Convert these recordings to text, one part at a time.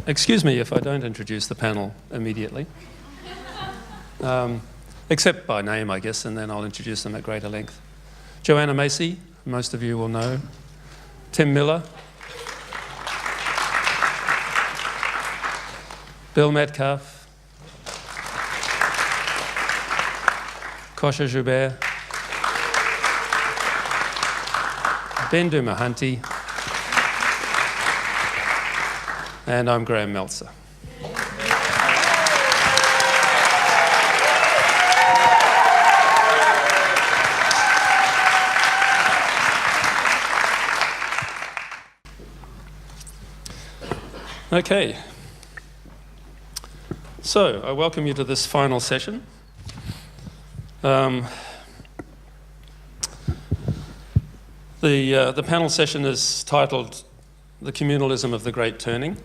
Excuse me if I don't introduce the panel immediately, except by name, I guess, and then I'll introduce them at greater length. Joanna Macy, most of you will know. Tim Miller. Bill Metcalf. Kosha Joubert. Bindu Mohanty. And I'm Graham Meltzer. Okay. So, I welcome you to this final session. The panel session is titled The Communalism of the Great Turning.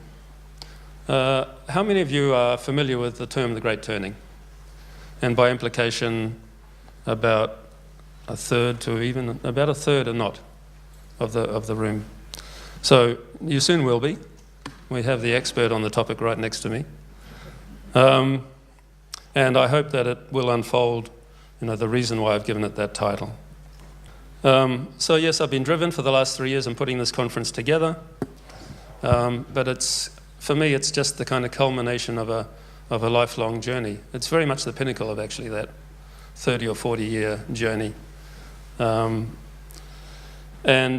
How many of you are familiar with the term the Great Turning? And by implication, about a third are not of the room. So you soon will be. We have the expert on the topic right next to me. And I hope that it will unfold, the reason why I've given it that title. So yes, I've been driven for the last 3 years in putting this conference together. But for me, it's just the kind of culmination of a lifelong journey. It's very much the pinnacle of actually that 30 or 40 year journey. And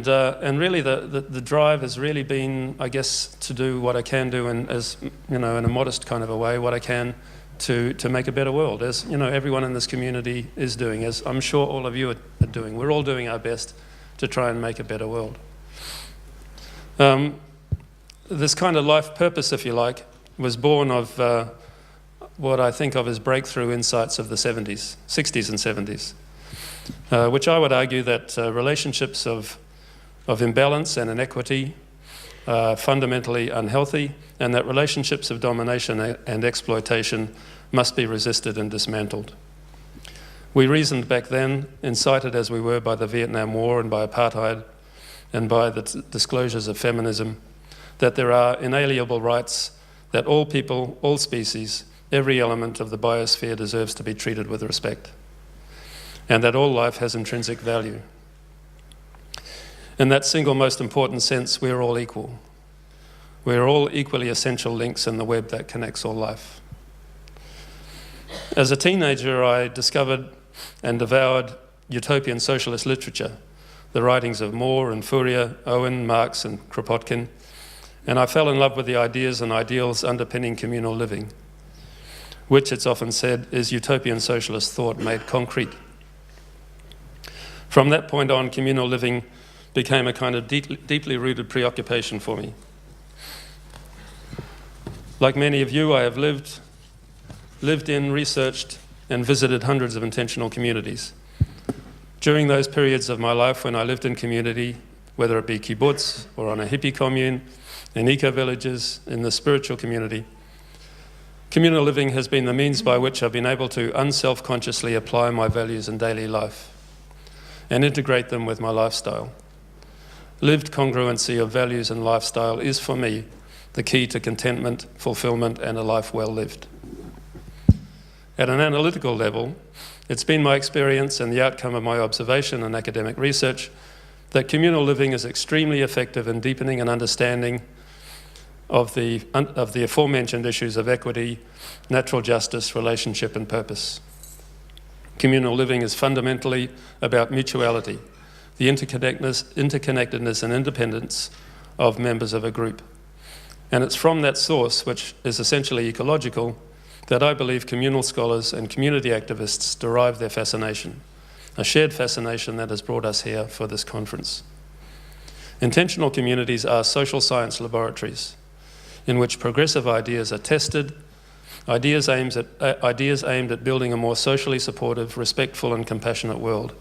really the drive has really been, I guess, to do what I can do in a modest kind of a way, what I can to make a better world, as everyone in this community is doing, as I'm sure all of you are doing. We're all doing our best to try and make a better world. This kind of life purpose, if you like, was born of what I think of as breakthrough insights of the 60s and 70s, which I would argue that relationships of imbalance and inequity are fundamentally unhealthy, and that relationships of domination and exploitation must be resisted and dismantled. We reasoned back then, incited as we were by the Vietnam War and by apartheid and by the disclosures of feminism, that there are inalienable rights that all people, all species, every element of the biosphere deserves to be treated with respect, and that all life has intrinsic value. In that single most important sense, we're all equal. We're all equally essential links in the web that connects all life. As a teenager, I discovered and devoured utopian socialist literature, the writings of Moore and Fourier, Owen, Marx and Kropotkin, and I fell in love with the ideas and ideals underpinning communal living, which, it's often said, is utopian socialist thought made concrete. From that point on, communal living became a kind of deeply rooted preoccupation for me. Like many of you, I have lived in, researched, and visited hundreds of intentional communities. During those periods of my life when I lived in community, whether it be kibbutz or on a hippie commune, in eco-villages, in the spiritual community, communal living has been the means by which I've been able to unself-consciously apply my values in daily life and integrate them with my lifestyle. Lived congruency of values and lifestyle is, for me, the key to contentment, fulfillment, and a life well lived. At an analytical level, it's been my experience and the outcome of my observation and academic research that communal living is extremely effective in deepening an understanding of the aforementioned issues of equity, natural justice, relationship, and purpose. Communal living is fundamentally about mutuality, the interconnectedness and independence of members of a group. And it's from that source, which is essentially ecological, that I believe communal scholars and community activists derive their fascination, a shared fascination that has brought us here for this conference. Intentional communities are social science laboratories in which progressive ideas are tested, ideas aimed at building a more socially supportive, respectful, and compassionate world,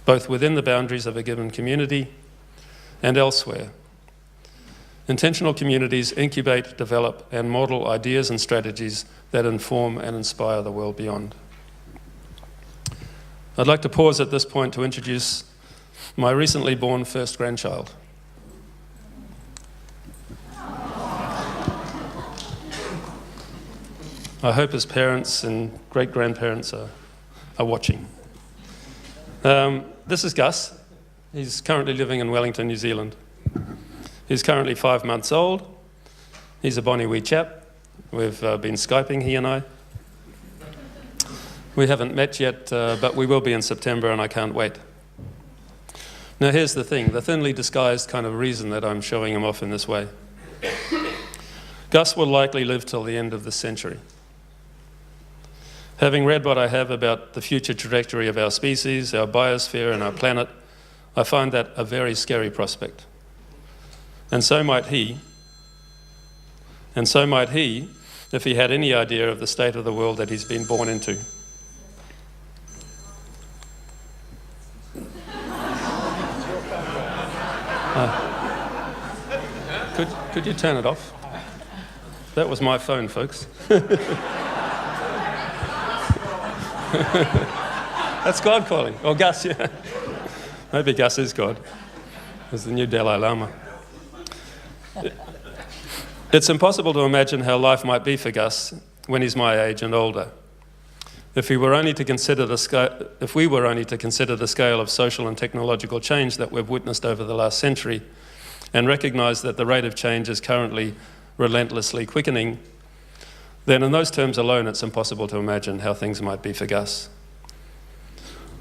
both within the boundaries of a given community and elsewhere. Intentional communities incubate, develop, and model ideas and strategies that inform and inspire the world beyond. I'd like to pause at this point to introduce my recently born first grandchild. I hope his parents and great-grandparents are watching. This is Gus. He's currently living in Wellington, New Zealand. He's currently 5 months old. He's a bonny wee chap. We've been Skyping, he and I. We haven't met yet, but we will be in September, and I can't wait. Now here's the thing, the thinly disguised kind of reason that I'm showing him off in this way. Gus will likely live till the end of this century. Having read what I have about the future trajectory of our species, our biosphere and our planet, I find that a very scary prospect. And so might he. And so might he if he had any idea of the state of the world that he's been born into. Could you turn it off? That was my phone, folks. That's God calling. Or Gus, yeah. Maybe Gus is God. There's the new Dalai Lama. It's impossible to imagine how life might be for Gus when he's my age and older. If we were only to consider the scale of social and technological change that we've witnessed over the last century, and recognise that the rate of change is currently relentlessly quickening, then in those terms alone it's impossible to imagine how things might be for Gus.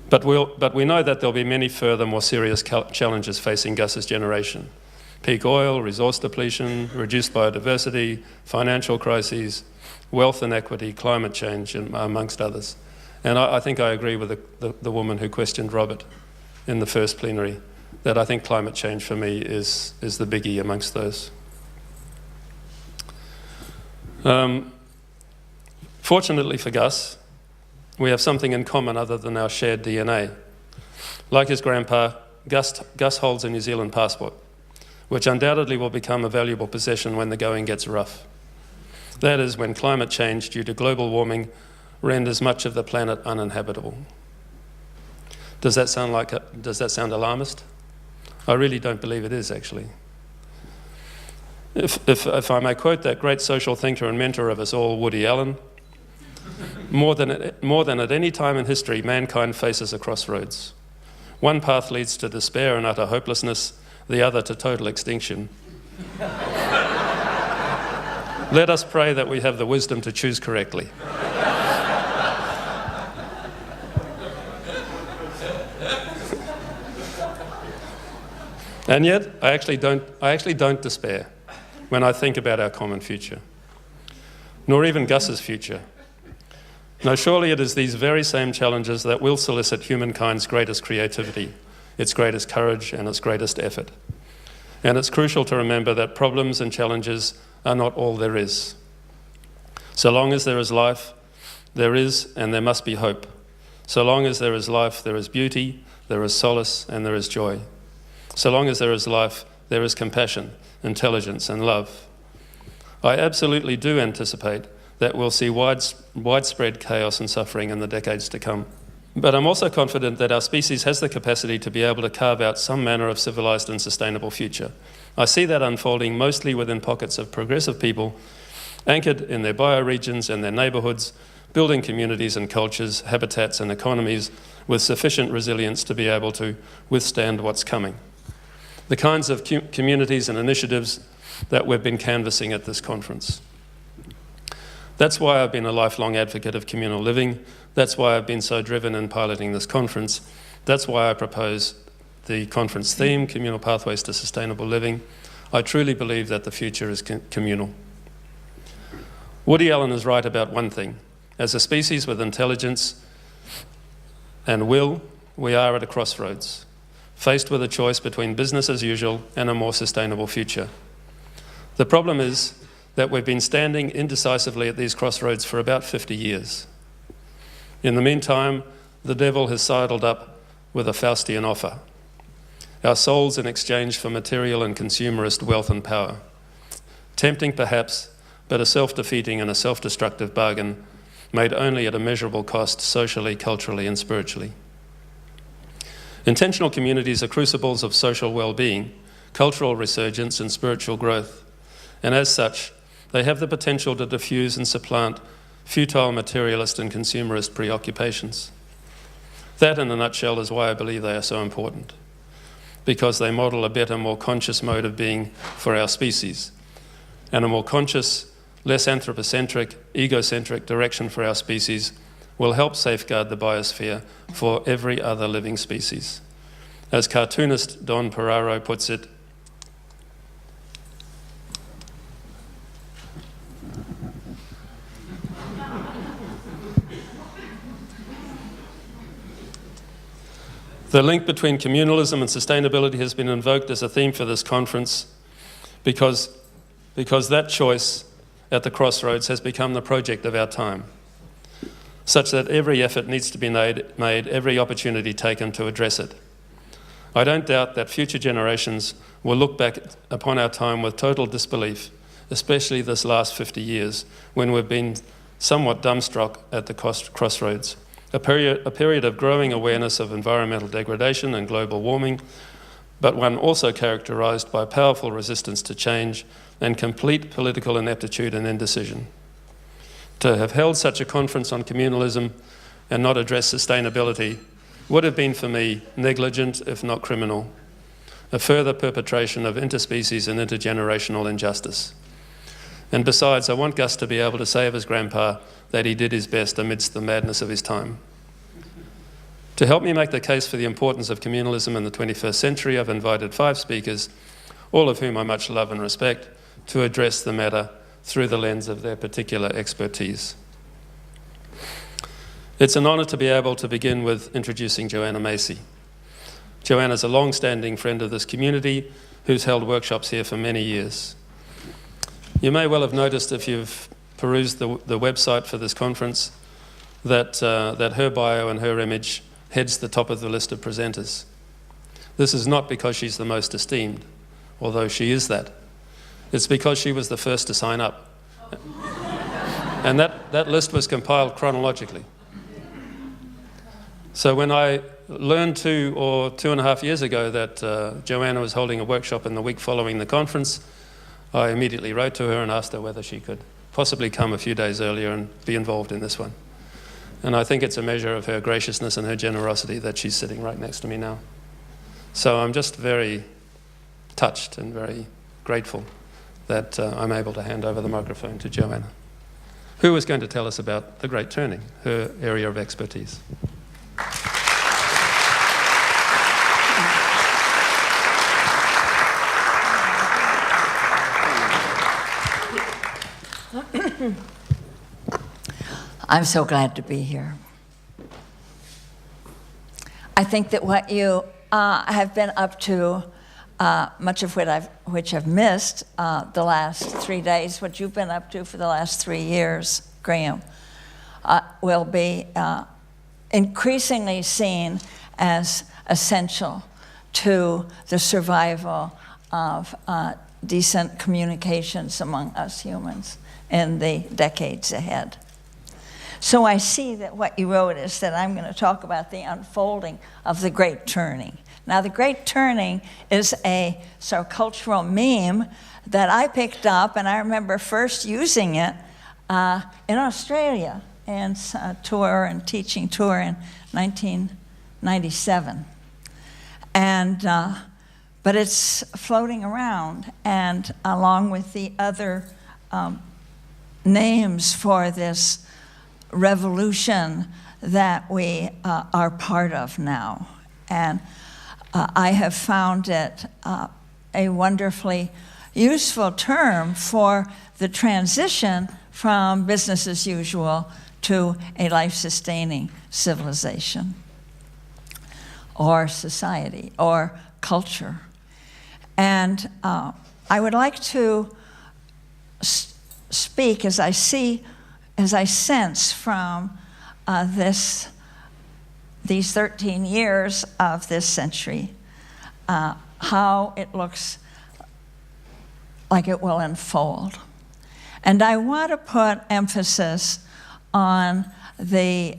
But we know that there'll be many further more serious challenges facing Gus's generation. Peak oil, resource depletion, reduced biodiversity, financial crises, wealth inequity, climate change, amongst others. And I think I agree with the woman who questioned Robert in the first plenary, that I think climate change for me is the biggie amongst those. Fortunately for Gus, we have something in common other than our shared DNA. Like his grandpa, Gus holds a New Zealand passport, which undoubtedly will become a valuable possession when the going gets rough. That is, when climate change due to global warming renders much of the planet uninhabitable. Does that sound alarmist? I really don't believe it is, actually. If I may quote that great social thinker and mentor of us all, Woody Allen, more than at any time in history, mankind faces a crossroads. One path leads to despair and utter hopelessness, the other to total extinction. Let us pray that we have the wisdom to choose correctly. And yet, I actually don't despair when I think about our common future, nor even Gus's future. No, surely it is these very same challenges that will solicit humankind's greatest creativity, its greatest courage, and its greatest effort. And it's crucial to remember that problems and challenges are not all there is. So long as there is life, there is and there must be hope. So long as there is life, there is beauty, there is solace, and there is joy. So long as there is life, there is compassion, intelligence, and love. I absolutely do anticipate that we'll see widespread chaos and suffering in the decades to come. But I'm also confident that our species has the capacity to be able to carve out some manner of civilised and sustainable future. I see that unfolding mostly within pockets of progressive people, anchored in their bioregions and their neighbourhoods, building communities and cultures, habitats and economies with sufficient resilience to be able to withstand what's coming. The kinds of communities and initiatives that we've been canvassing at this conference. That's why I've been a lifelong advocate of communal living. That's why I've been so driven in piloting this conference. That's why I propose the conference theme, Communal Pathways to Sustainable Living. I truly believe that the future is communal. Woody Allen is right about one thing. As a species with intelligence and will, we are at a crossroads, faced with a choice between business as usual and a more sustainable future. The problem is that we've been standing indecisively at these crossroads for about 50 years. In the meantime, the devil has sidled up with a Faustian offer. Our souls in exchange for material and consumerist wealth and power. Tempting perhaps, but a self-defeating and a self-destructive bargain made only at a measurable cost socially, culturally, and spiritually. Intentional communities are crucibles of social well-being, cultural resurgence, and spiritual growth, and as such, they have the potential to diffuse and supplant futile materialist and consumerist preoccupations. That, in a nutshell, is why I believe they are so important, because they model a better, more conscious mode of being for our species, and a more conscious, less anthropocentric, egocentric direction for our species will help safeguard the biosphere for every other living species. As cartoonist Don Peraro puts it, the link between communalism and sustainability has been invoked as a theme for this conference because that choice at the crossroads has become the project of our time, such that every effort needs to be made, every opportunity taken to address it. I don't doubt that future generations will look back upon our time with total disbelief, especially this last 50 years, when we've been somewhat dumbstruck at the crossroads. A period of growing awareness of environmental degradation and global warming, but one also characterised by powerful resistance to change and complete political ineptitude and indecision. To have held such a conference on communalism and not address sustainability would have been for me negligent, if not criminal, a further perpetration of interspecies and intergenerational injustice. And besides, I want Gus to be able to say of his grandpa that he did his best amidst the madness of his time. To help me make the case for the importance of communalism in the 21st century, I've invited 5 speakers, all of whom I much love and respect, to address the matter through the lens of their particular expertise. It's an honour to be able to begin with introducing Joanna Macy. Joanna's a long-standing friend of this community who's held workshops here for many years. You may well have noticed, if you've perused the website for this conference, that her bio and her image heads the top of the list of presenters. This is not because she's the most esteemed, although she is that. It's because she was the first to sign up. And that list was compiled chronologically. So when I learned 2 or 2.5 years ago that Joanna was holding a workshop in the week following the conference, I immediately wrote to her and asked her whether she could possibly come a few days earlier and be involved in this one. And I think it's a measure of her graciousness and her generosity that she's sitting right next to me now. So I'm just very touched and very grateful that I'm able to hand over the microphone to Joanna, who is going to tell us about the Great Turning, her area of expertise. I'm so glad to be here. I think that what you have been up to, much of which I've missed the last 3 days, what you've been up to for the last 3 years, Graham, will be increasingly seen as essential to the survival of decent communications among us humans in the decades ahead. So I see that what you wrote is that I'm going to talk about the unfolding of the Great Turning. Now, the Great Turning is a sort of cultural meme that I picked up, and I remember first using it in Australia and teaching tour in 1997. But it's floating around, and along with the other names for this revolution that we are part of now. And I have found it a wonderfully useful term for the transition from business as usual to a life-sustaining civilization or society or culture. And I would like to speak as I sense from these 13 years of this century, how it looks like it will unfold. And I want to put emphasis on the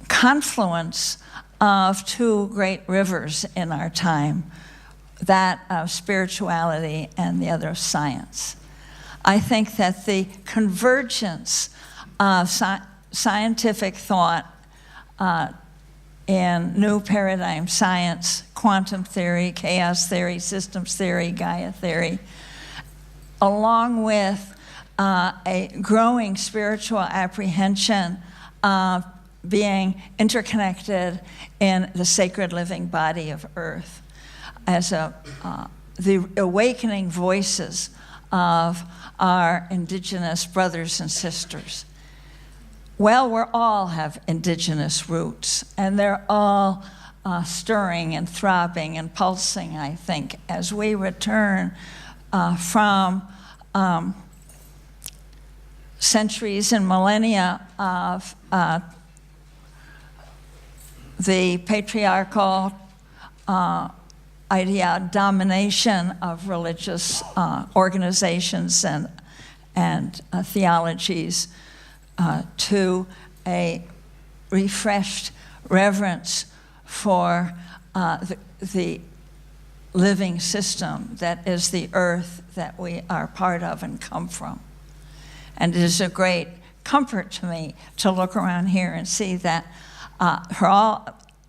confluence of 2 great rivers in our time, that of spirituality and the other of science. I think that the convergence of scientific thought in new paradigm science, quantum theory, chaos theory, systems theory, Gaia theory, along with a growing spiritual apprehension of being interconnected in the sacred living body of Earth, as the awakening voices of our indigenous brothers and sisters. Well, we all have indigenous roots, and they're all stirring and throbbing and pulsing, I think, as we return from centuries and millennia of the patriarchal domination of religious organizations and theologies to a refreshed reverence for the living system that is the earth that we are part of and come from. And it is a great comfort to me to look around here and see that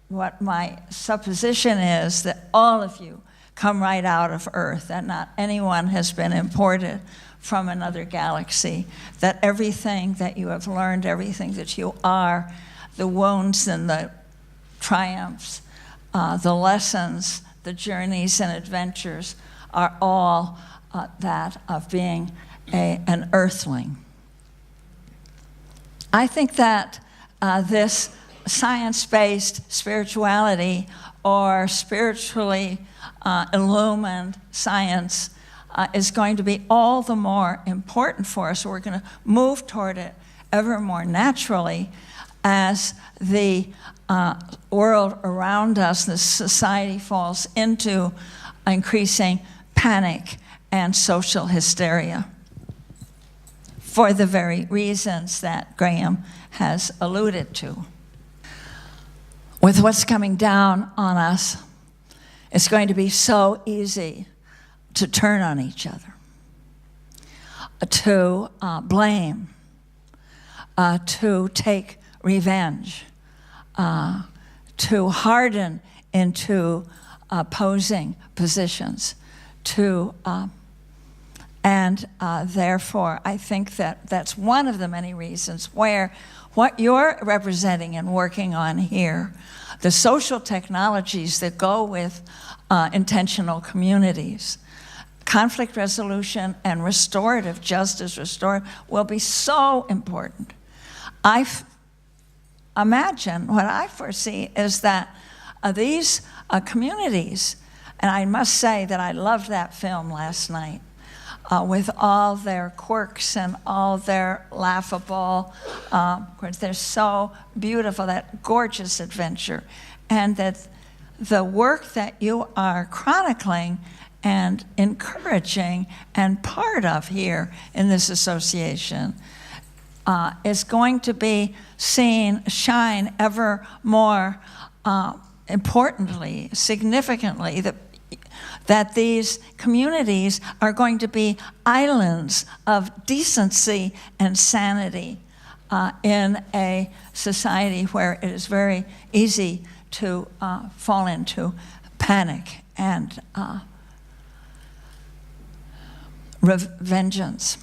what my supposition is, that all of you come right out of Earth, that not anyone has been imported from another galaxy, that everything that you have learned, everything that you are, the wounds and the triumphs, the lessons, the journeys and adventures are all that of being an earthling. I think that this science-based spirituality or spiritually illumined science is going to be all the more important for us. We're going to move toward it ever more naturally as the world around us, the society, falls into increasing panic and social hysteria for the very reasons that Graham has alluded to. With what's coming down on us, it's going to be so easy to turn on each other, to blame, to take revenge, to harden into opposing positions, and therefore I think that that's one of the many reasons where what you're representing and working on here, the social technologies that go with intentional communities, conflict resolution and restorative justice, will be so important. I imagine, what I foresee is that these communities, and I must say that I loved that film last night, with all their quirks and all their laughable, they're so beautiful, that gorgeous adventure, and that the work that you are chronicling and encouraging and part of here in this association is going to be seen shine ever more importantly, significantly, that these communities are going to be islands of decency and sanity in a society where it is very easy to fall into panic and vengeance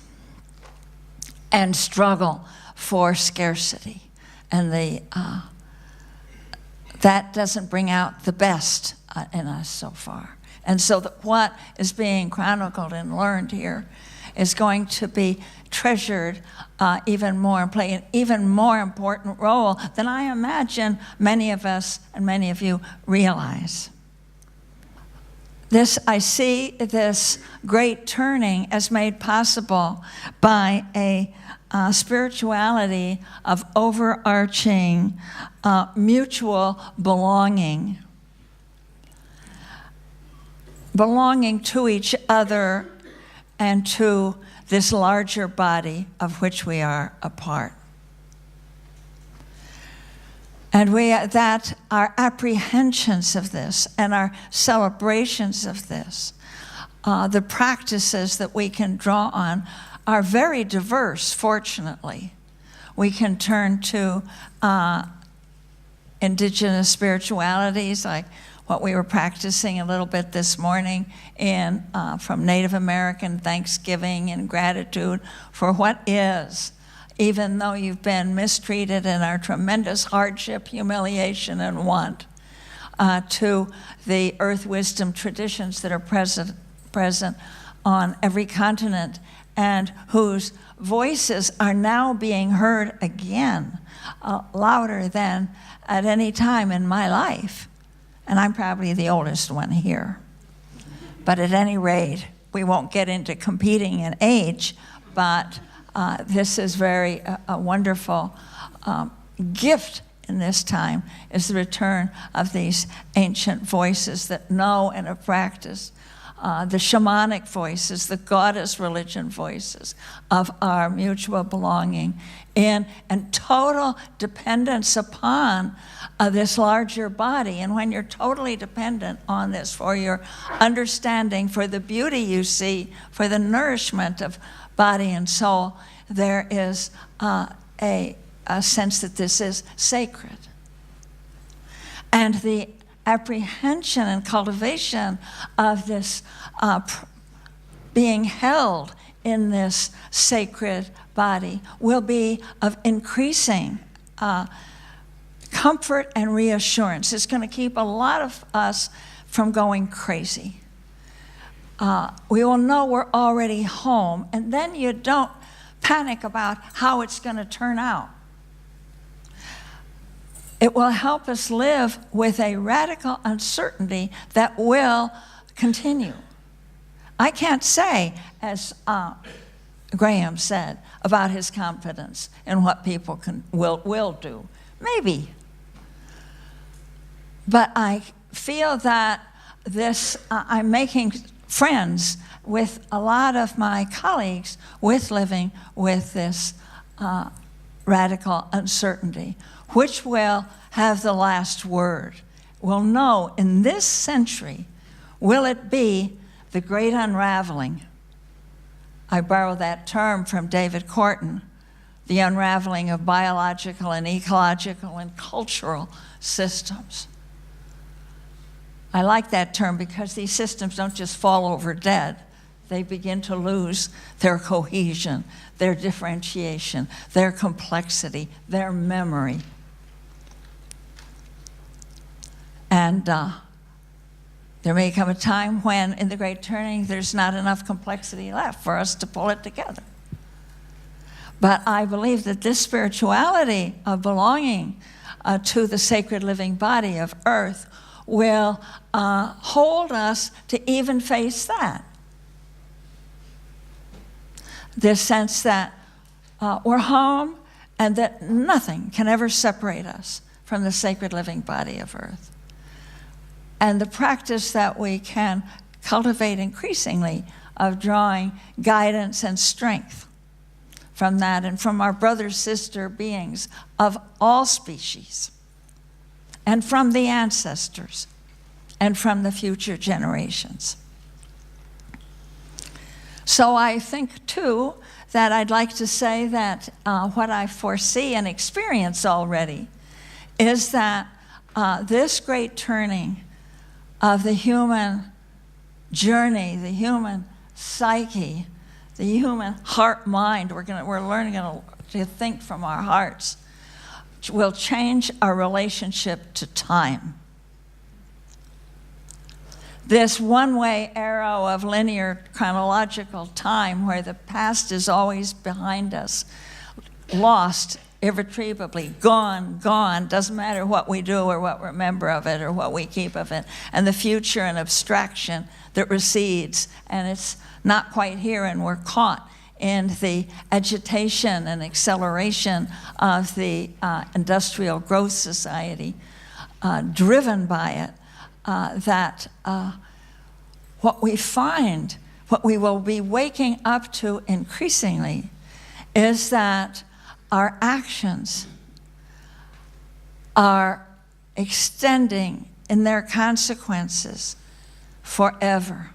and struggle for scarcity. And that doesn't bring out the best in us so far. And so what is being chronicled and learned here is going to be treasured even more and play an even more important role than I imagine many of us and many of you realize. I see this great turning as made possible by a spirituality of overarching mutual belonging to each other and to this larger body of which we are a part. And that our apprehensions of this and our celebrations of this, the practices that we can draw on, are very diverse, fortunately. We can turn to indigenous spiritualities, like what we were practicing a little bit this morning, and from Native American Thanksgiving and gratitude for what is, even though you've been mistreated and are tremendous hardship, humiliation, and want, to the earth wisdom traditions that are present on every continent, and whose voices are now being heard again, louder than at any time in my life. And I'm probably the oldest one here. But at any rate, we won't get into competing in age, but this is a wonderful gift in this time, is the return of these ancient voices that know and have practiced, the shamanic voices, the goddess religion voices of our mutual belonging and total dependence upon this larger body. And when you're totally dependent on this for your understanding, for the beauty you see, for the nourishment of body and soul, there is a sense that this is sacred. And the apprehension and cultivation of this being held in this sacred body will be of increasing comfort and reassurance. It's going to keep a lot of us from going crazy. We will know we're already home, and then you don't panic about how it's going to turn out. It will help us live with a radical uncertainty that will continue. I can't say, as Graham said, about his confidence in what people will do. Maybe. But I feel that I'm making friends with a lot of my colleagues with living with this radical uncertainty, which will have the last word. We'll know in this century, will it be the great unraveling? I borrow that term from David Corton, the unraveling of biological and ecological and cultural systems. I like that term because these systems don't just fall over dead. They begin to lose their cohesion, their differentiation, their complexity, their memory. And there may come a time when, in the Great Turning, there's not enough complexity left for us to pull it together. But I believe that this spirituality of belonging to the sacred living body of earth will hold us to even face that. This sense that we're home and that nothing can ever separate us from the sacred living body of earth. And the practice that we can cultivate increasingly of drawing guidance and strength from that and from our brother, sister beings of all species, and from the ancestors, and from the future generations. So I think, too, that I'd like to say that what I foresee and experience already is that this great turning of the human journey, the human psyche, the human heart-mind, we're learning to think from our hearts, will change our relationship to time. This one-way arrow of linear chronological time where the past is always behind us, lost irretrievably, gone, doesn't matter what we do or what we remember of it or what we keep of it, and the future an abstraction that recedes, and it's not quite here, and we're caught in the agitation and acceleration of the industrial growth society, driven by it, that what we find, what we will be waking up to increasingly, is that our actions are extending in their consequences forever.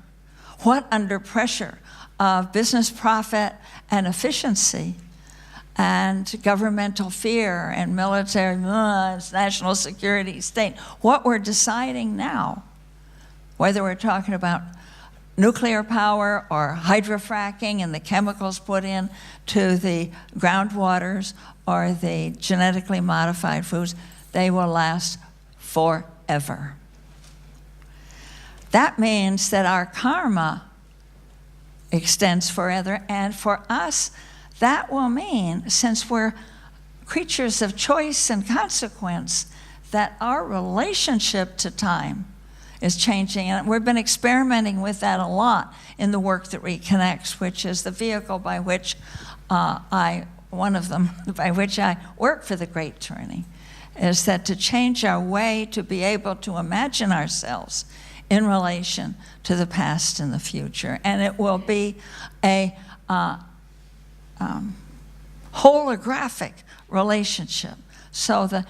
What under pressure of business profit and efficiency and governmental fear and military, national security, state. What we're deciding now, whether we're talking about nuclear power or hydrofracking and the chemicals put in to the groundwaters or the genetically modified foods, they will last forever. That means that our karma extends forever, and for us, that will mean, since we're creatures of choice and consequence, that our relationship to time is changing. And we've been experimenting with that a lot in the work that reconnects, which is the vehicle by which one of them, by which I work for the Great Turning, is that to change our way to be able to imagine ourselves in relation to the past and the future. And it will be a holographic relationship. So the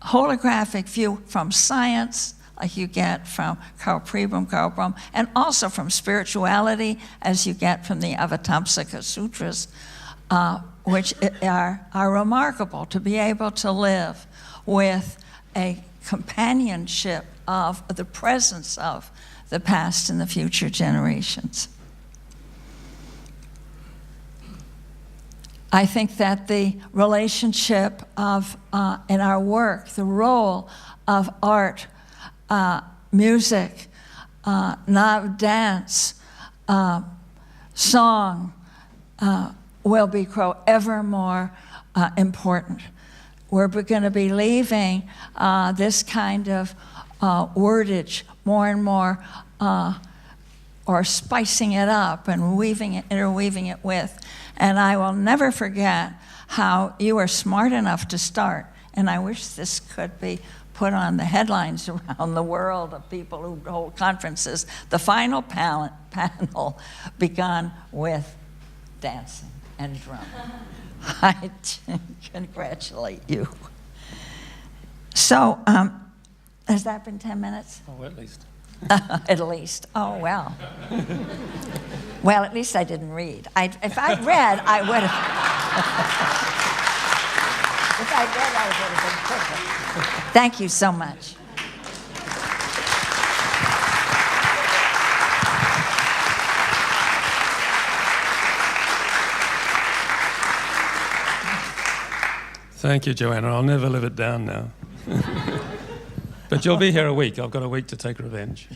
holographic view from science, like you get from Karl Pribram, and also from spirituality, as you get from the Avatamsaka Sutras, which are remarkable to be able to live with a companionship of the presence of the past and the future generations. I think that the relationship of, in our work, the role of art, music, dance, song, will grow ever more important. We're going to be leaving this kind of wordage more and more, or spicing it up and interweaving it with. And I will never forget how you were smart enough to start, and I wish this could be put on the headlines around the world of people who hold conferences. The final panel began with dancing and drumming. I congratulate you. So, has that been 10 minutes? Oh, at least. At least. Oh, well. Well, at least I didn't read. If I'd read, I would have. If I'd read, I would have been quicker. Thank you so much. Thank you, Joanna. I'll never live it down now. But you'll be here a week. I've got a week to take revenge.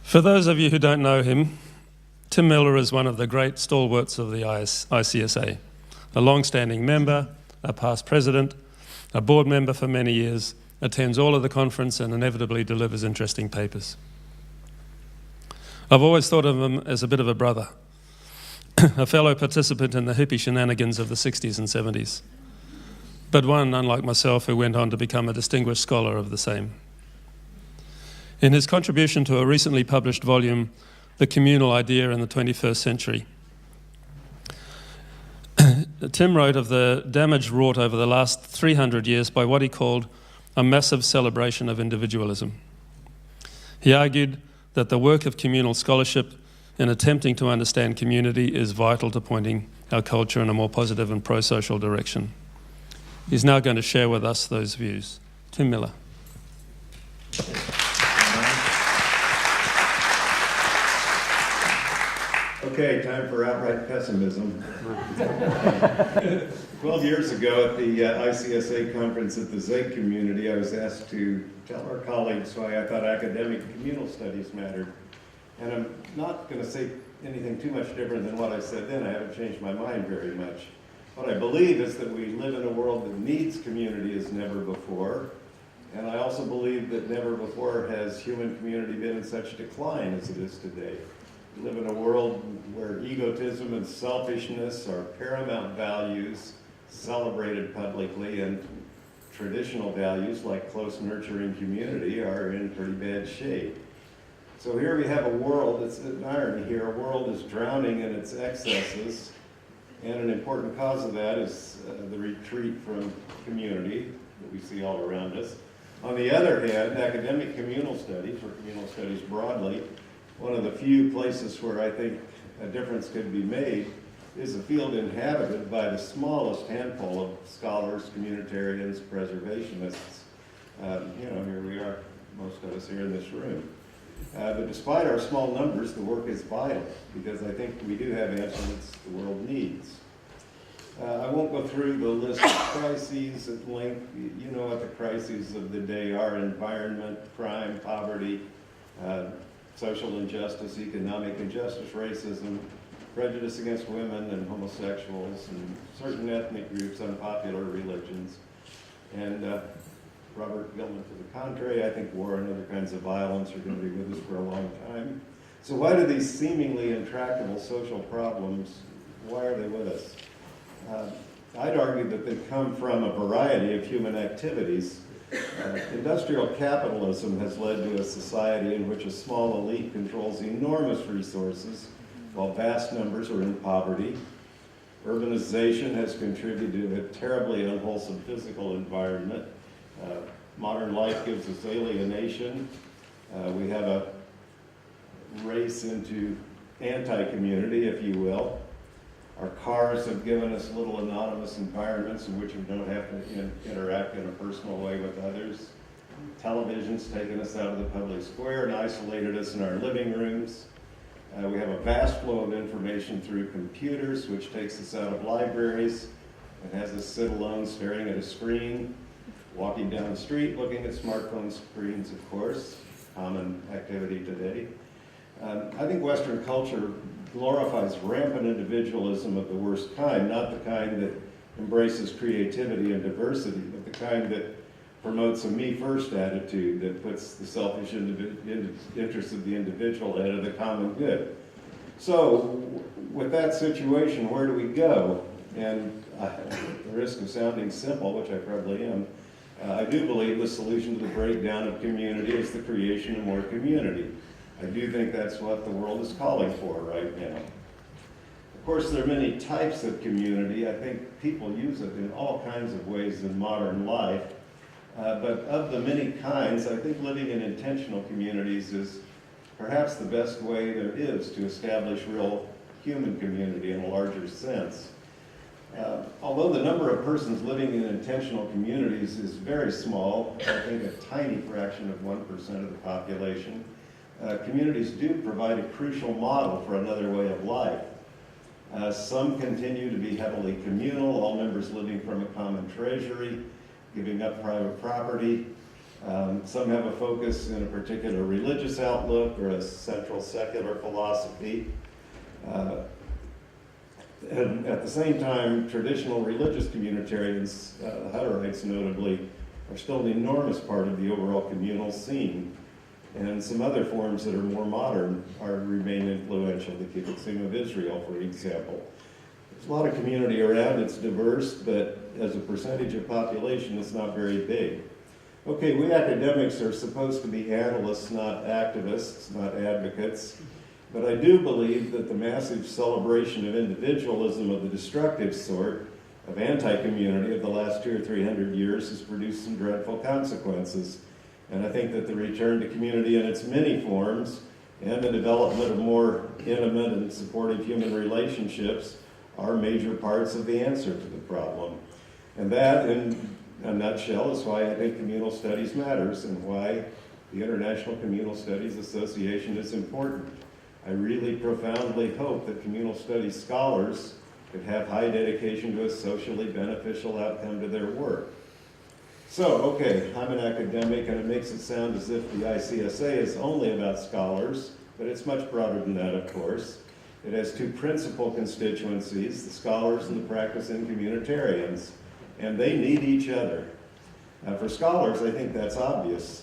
For those of you who don't know him, Tim Miller is one of the great stalwarts of the ICSA, a long-standing member, a past president, a board member for many years, attends all of the conference and inevitably delivers interesting papers. I've always thought of him as a bit of a brother, a fellow participant in the hippie shenanigans of the 60s and 70s, but one, unlike myself, who went on to become a distinguished scholar of the same. In his contribution to a recently published volume, The Communal Idea in the 21st Century, Tim wrote of the damage wrought over the last 300 years by what he called a massive celebration of individualism. He argued that the work of communal scholarship in attempting to understand community is vital to pointing our culture in a more positive and pro-social direction. He's now going to share with us those views. Tim Miller. Okay, time for outright pessimism. 12 years ago at the ICSA conference at the ZEG community, I was asked to tell our colleagues why I thought academic communal studies mattered. And I'm not going to say anything too much different than what I said then. I haven't changed my mind very much. What I believe is that we live in a world that needs community as never before. And I also believe that never before has human community been in such decline as it is today. We live in a world where egotism and selfishness are paramount values celebrated publicly, and traditional values like close nurturing community are in pretty bad shape. So here we have a world, it's an irony here, a world is drowning in its excesses, and an important cause of that is the retreat from community that we see all around us. On the other hand, academic communal studies, or communal studies broadly, one of the few places where I think a difference could be made is a field inhabited by the smallest handful of scholars, communitarians, preservationists. Here we are, most of us here in this room. But despite our small numbers, the work is vital because I think we do have answers the world needs. I won't go through the list of crises at length. You know what the crises of the day are: environment, crime, poverty, social injustice, economic injustice, racism, prejudice against women and homosexuals, and certain ethnic groups, unpopular religions. And Robert Gilman to the contrary, I think war and other kinds of violence are going to be with us for a long time. So why do these seemingly intractable social problems, why are they with us? I'd argue that they come from a variety of human activities. Industrial capitalism has led to a society in which a small elite controls enormous resources while vast numbers are in poverty. Urbanization has contributed to a terribly unwholesome physical environment. Modern life gives us alienation. We have a race into anti-community, if you will. Our cars have given us little anonymous environments in which we don't have to interact in a personal way with others. Television's taken us out of the public square and isolated us in our living rooms. We have a vast flow of information through computers, which takes us out of libraries and has us sit alone staring at a screen, walking down the street, looking at smartphone screens, of course, common activity today. I think Western culture glorifies rampant individualism of the worst kind, not the kind that embraces creativity and diversity, but the kind that promotes a me-first attitude that puts the selfish interests of the individual ahead of the common good. So, with that situation, where do we go? And at the risk of sounding simple, which I probably am, I do believe the solution to the breakdown of community is the creation of more community. I do think that's what the world is calling for right now. Of course, there are many types of community. I think people use it in all kinds of ways in modern life. But of the many kinds, I think living in intentional communities is perhaps the best way there is to establish real human community in a larger sense. Although the number of persons living in intentional communities is very small, I think a tiny fraction of 1% of the population, communities do provide a crucial model for another way of life. Some continue to be heavily communal, all members living from a common treasury, giving up private property. Some have a focus in a particular religious outlook or a central secular philosophy. And at the same time, traditional religious communitarians, Hutterites notably, are still an enormous part of the overall communal scene. And some other forms that are more modern remain influential. The Kibbutzim of Israel, for example. There's a lot of community around, it's diverse, but as a percentage of population, it's not very big. Okay, we academics are supposed to be analysts, not activists, not advocates. But I do believe that the massive celebration of individualism of the destructive sort, of anti-community of the last 200 or 300 years has produced some dreadful consequences. And I think that the return to community in its many forms and the development of more intimate and supportive human relationships are major parts of the answer to the problem. And that, in a nutshell, is why I think communal studies matters and why the International Communal Studies Association is important. I really profoundly hope that communal studies scholars could have high dedication to a socially beneficial outcome to their work. So, okay, I'm an academic, and it makes it sound as if the ICSA is only about scholars, but it's much broader than that, of course. It has two principal constituencies, the scholars and the practicing communitarians, and they need each other. For scholars, I think that's obvious.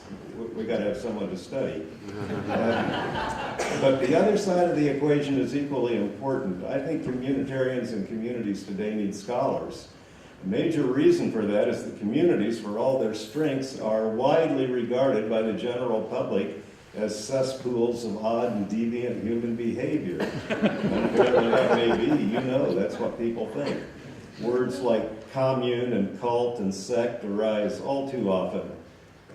We got to have someone to study. But the other side of the equation is equally important. I think communitarians and communities today need scholars. A major reason for that is that communities, for all their strengths, are widely regarded by the general public as cesspools of odd and deviant human behavior. Whatever that may be, you know, that's what people think. Words like commune and cult and sect arise all too often.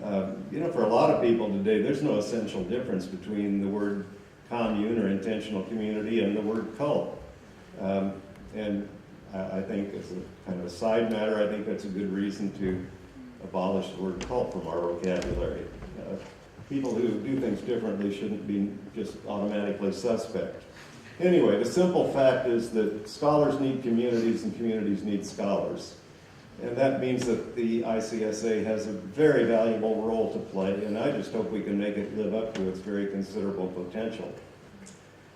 For a lot of people today, there's no essential difference between the word commune or intentional community and the word cult. And I think as a kind of a side matter, I think that's a good reason to abolish the word cult from our vocabulary. People who do things differently shouldn't be just automatically suspect. Anyway, the simple fact is that scholars need communities and communities need scholars. And that means that the ICSA has a very valuable role to play, and I just hope we can make it live up to its very considerable potential.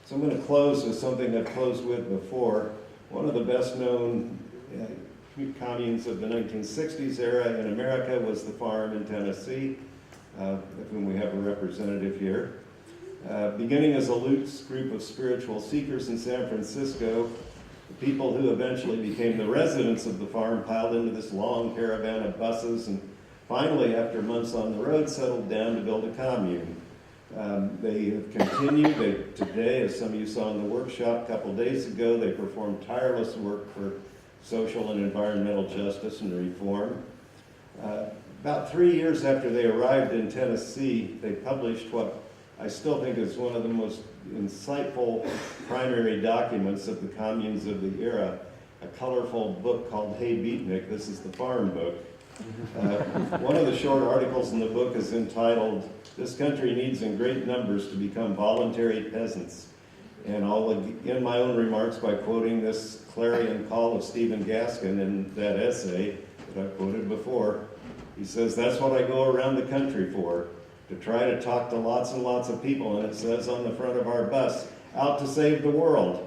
So I'm going to close with something I've closed with before. One of the best-known communes of the 1960s era in America was the farm in Tennessee, of whom we have a representative here. Beginning as a loose group of spiritual seekers in San Francisco, the people who eventually became the residents of the farm piled into this long caravan of buses and finally, after months on the road, settled down to build a commune. They have continued. Today, as some of you saw in the workshop a couple days ago, they perform tireless work for social and environmental justice and reform. About 3 years after they arrived in Tennessee, they published what I still think is one of the most insightful primary documents of the communes of the era, a colorful book called Hey Beatnik. This is the farm book. One of the short articles in the book is entitled, "This country needs in great numbers to become voluntary peasants." And I'll begin my own remarks by quoting this clarion call of Stephen Gaskin in that essay that I quoted before. He says, "That's what I go around the country for, to try to talk to lots and lots of people." And it says on the front of our bus, "Out to save the world."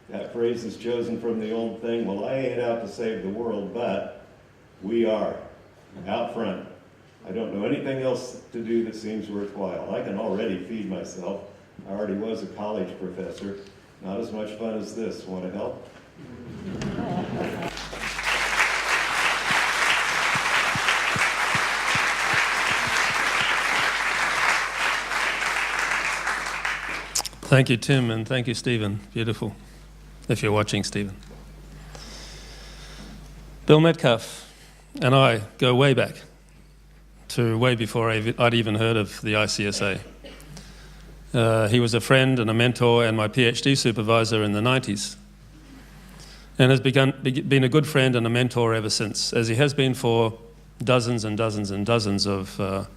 That phrase is chosen from the old thing, well, I ain't out to save the world, but we are. Out front. I don't know anything else to do that seems worthwhile. I can already feed myself. I already was a college professor. Not as much fun as this. Want to help? Thank you, Tim, and thank you, Stephen. Beautiful. If you're watching, Stephen. Bill Metcalf and I go way back to way before I'd even heard of the ICSA. He was a friend and a mentor and my PhD supervisor in the 90s, and has been a good friend and a mentor ever since, as he has been for dozens and dozens and dozens of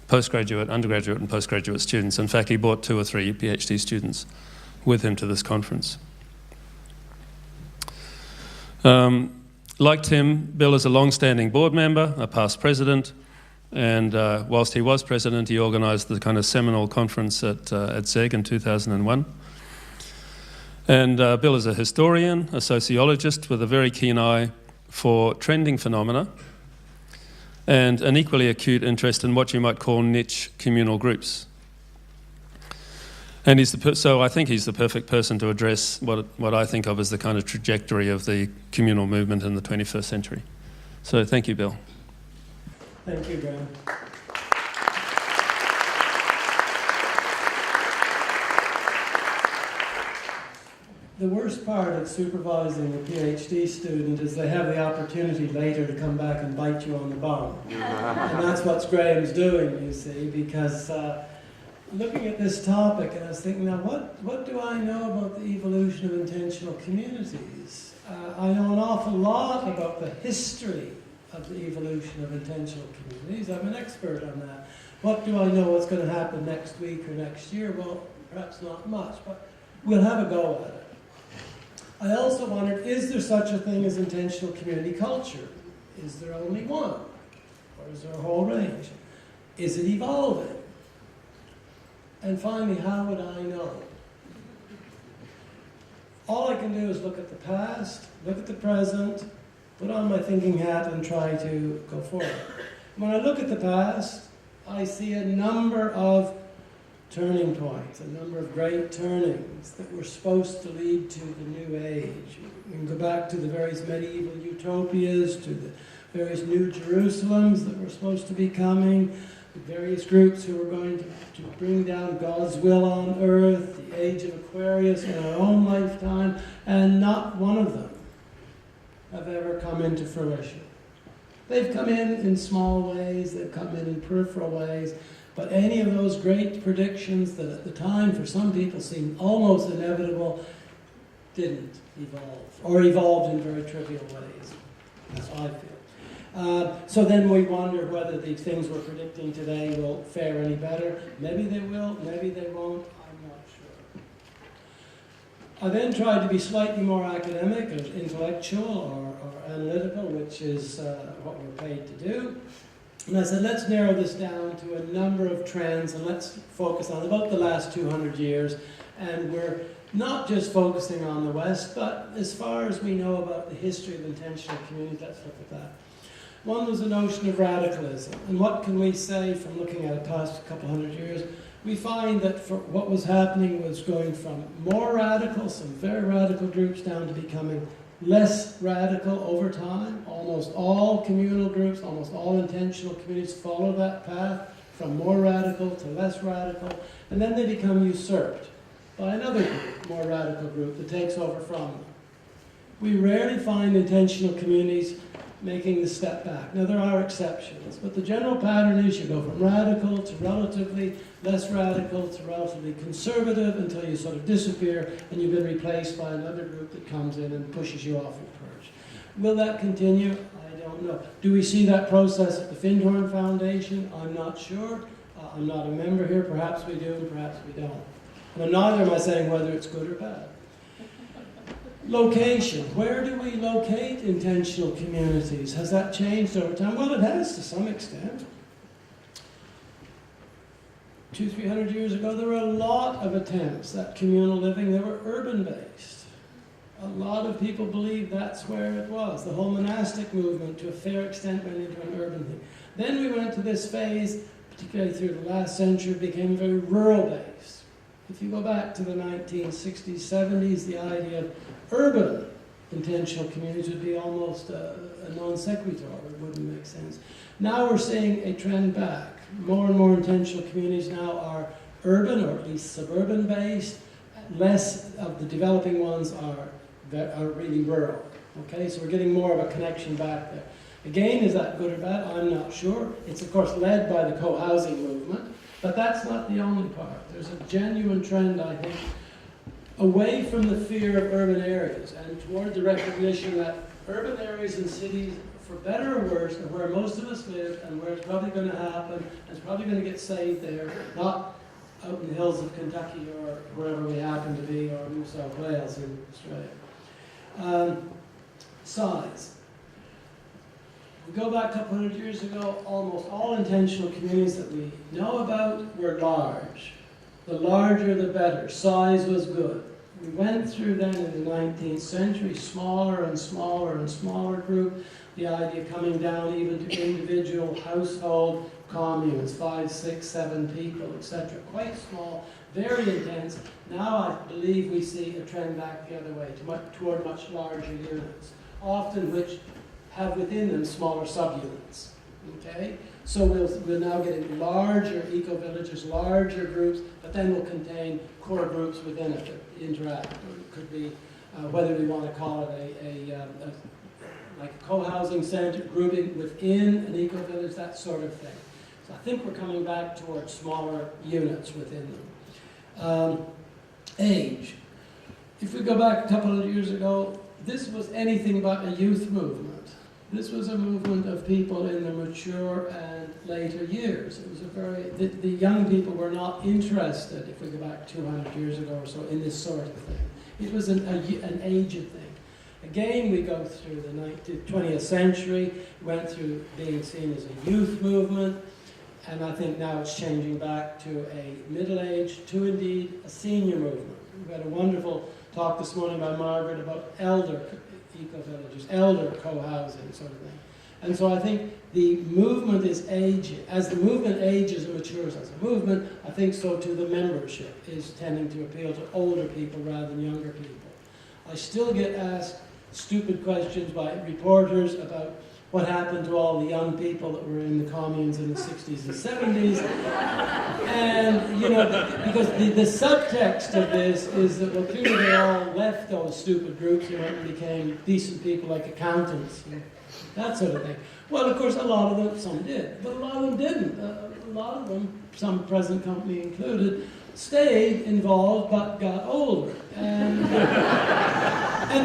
postgraduate, undergraduate and postgraduate students. In fact, he brought 2 or 3 PhD students with him to this conference. Like Tim, Bill is a long-standing board member, a past president, and whilst he was president, he organised the kind of seminal conference at ZEG in 2001. And Bill is a historian, a sociologist with a very keen eye for trending phenomena and an equally acute interest in what you might call niche communal groups. And so I think he's the perfect person to address what I think of as the kind of trajectory of the communal movement in the 21st century. So thank you, Bill. Thank you, Graham. The worst part of supervising a PhD student is they have the opportunity later to come back and bite you on the bum. And that's what Graham's doing, you see, because looking at this topic, and I was thinking, now what do I know about the evolution of intentional communities? I know an awful lot about the history of the evolution of intentional communities. I'm an expert on that. What do I know what's going to happen next week or next year? Well, perhaps not much, but we'll have a go at it. I also wondered, is there such a thing as intentional community culture? Is there only one? Or is there a whole range? Is it evolving? And finally, how would I know? All I can do is look at the past, look at the present, put on my thinking hat and try to go forward. When I look at the past, I see a number of turning points, a number of great turnings that were supposed to lead to the new age. We can go back to the various medieval utopias, to the various new Jerusalems that were supposed to be coming, the various groups who were going to bring down God's will on earth, the age of Aquarius in our own lifetime, and not one of them have ever come into fruition. They've come in small ways, they've come in peripheral ways, But any of those great predictions that at the time for some people seemed almost inevitable didn't evolve, or evolved in very trivial ways. That's how I feel. So then we wonder whether the things we're predicting today will fare any better. Maybe they will, maybe they won't, I'm not sure. I then tried to be slightly more academic or intellectual or analytical, which is what we're paid to do. And I said, let's narrow this down to a number of trends and let's focus on about the last 200 years. And we're not just focusing on the West, but as far as we know about the history of intentional communities, let's look at that. One was the notion of radicalism. And what can we say from looking at the past couple hundred years? We find that for what was happening was going from more radical, some very radical groups, down to becoming less radical over time. Almost all communal groups, almost all intentional communities follow that path from more radical to less radical, and then they become usurped by another group, more radical group, that takes over from them. We rarely find intentional communities making the step back. Now there are exceptions, but the general pattern is you go from radical to relatively less radical to relatively conservative until you sort of disappear and you've been replaced by another group that comes in and pushes you off your perch. Will that continue? I don't know. Do we see that process at the Findhorn Foundation? I'm not sure. I'm not a member here. Perhaps we do and perhaps we don't. But neither am I saying whether it's good or bad. Location. Where do we locate intentional communities? Has that changed over time? Well, it has to some extent. 200-300 years ago, there were a lot of attempts at communal living that were urban-based. A lot of people believed that's where it was. The whole monastic movement, to a fair extent, went into an urban thing. Then we went to this phase, particularly through the last century, it became very rural-based. If you go back to the 1960s, 70s, the idea of urban intentional communities would be almost a non sequitur. It wouldn't make sense. Now we're seeing a trend back. More and more intentional communities now are urban, or at least suburban based. Less of the developing ones are really rural. Okay, so we're getting more of a connection back there. Again, is that good or bad? I'm not sure. It's of course led by the co-housing movement, but that's not the only part. There's a genuine trend, I think, away from the fear of urban areas and toward the recognition that urban areas and cities, for better or worse, are where most of us live and where it's probably going to happen, and it's probably going to get saved there, not out in the hills of Kentucky or wherever we happen to be, or New South Wales in Australia. Size. We go back a couple hundred years ago, almost all intentional communities that we know about were large. The larger the better. Size was good. We went through then in the 19th century, smaller and smaller and smaller group, the idea coming down even to individual household communes, 5, 6, 7 people, etc. Quite small, very intense. Now I believe we see a trend back the other way, toward much larger units, often which have within them smaller subunits. Okay? So we're now getting larger eco-villages, larger groups, but then will contain core groups within it that interact. Or it could be, whether we want to call it like a co-housing center, grouping within an eco-village, that sort of thing. So I think we're coming back towards smaller units within them. Age. If we go back a couple of years ago, this was anything but a youth movement. This was a movement of people in their mature and later years. It was the young people were not interested, if we go back 200 years ago or so, in this sort of thing. It was an aged thing. Again, we go through the 20th century, went through being seen as a youth movement, and I think now it's changing back to a middle-aged, to indeed a senior movement. We had a wonderful talk this morning by Margaret about elder eco-villages, elder co-housing sort of thing. And so I think the movement is aging. As the movement ages and matures as a movement, I think so too the membership is tending to appeal to older people rather than younger people. I still get asked stupid questions by reporters about what happened to all the young people that were in the communes in the 60s and 70s. And, you know, because the subtext of this is that, well, clearly they all left those stupid groups and went and became decent people like accountants and that sort of thing. Well, of course, a lot of them, some did, but a lot of them didn't. A lot of them some present company included, stayed involved but got older. And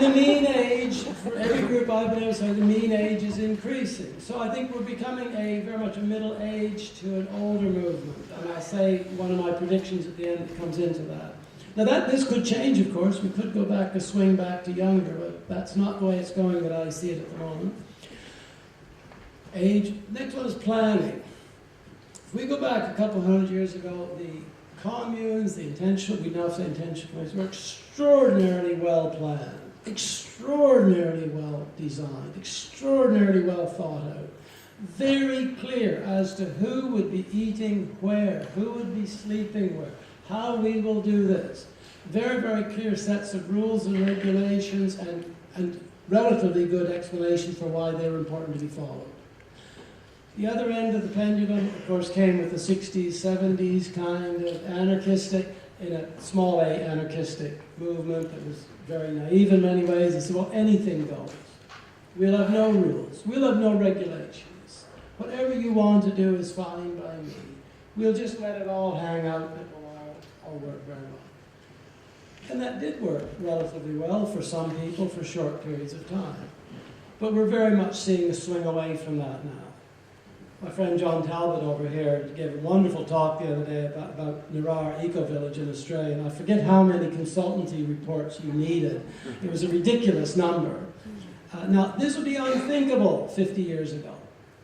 the mean age, for every group I've been able to say, the mean age is increasing. So I think we're becoming very much a middle age to an older movement. And I say one of my predictions at the end that comes into that. Now this could change, of course. We could go back and swing back to younger, but that's not the way it's going that I see it at the moment. Age. Next one is planning. If we go back a couple hundred years ago, the communes, we now say intentional communities, were extraordinarily well planned, extraordinarily well designed, extraordinarily well thought out. Very clear as to who would be eating where, who would be sleeping where, how we will do this. Very, very clear sets of rules and regulations and relatively good explanation for why they were important to be followed. The other end of the pendulum, of course, came with the 60s, 70s kind of anarchistic, in a small a anarchistic movement that was very naive in many ways. They said, well, anything goes. We'll have no rules. We'll have no regulations. Whatever you want to do is fine by me. We'll just let it all hang out and it will all work very well. And that did work relatively well for some people for short periods of time. But we're very much seeing a swing away from that now. My friend John Talbot over here gave a wonderful talk the other day about Narrar Eco-Village in Australia, and I forget how many consultancy reports you needed. It was a ridiculous number. Now, this would be unthinkable 50 years ago.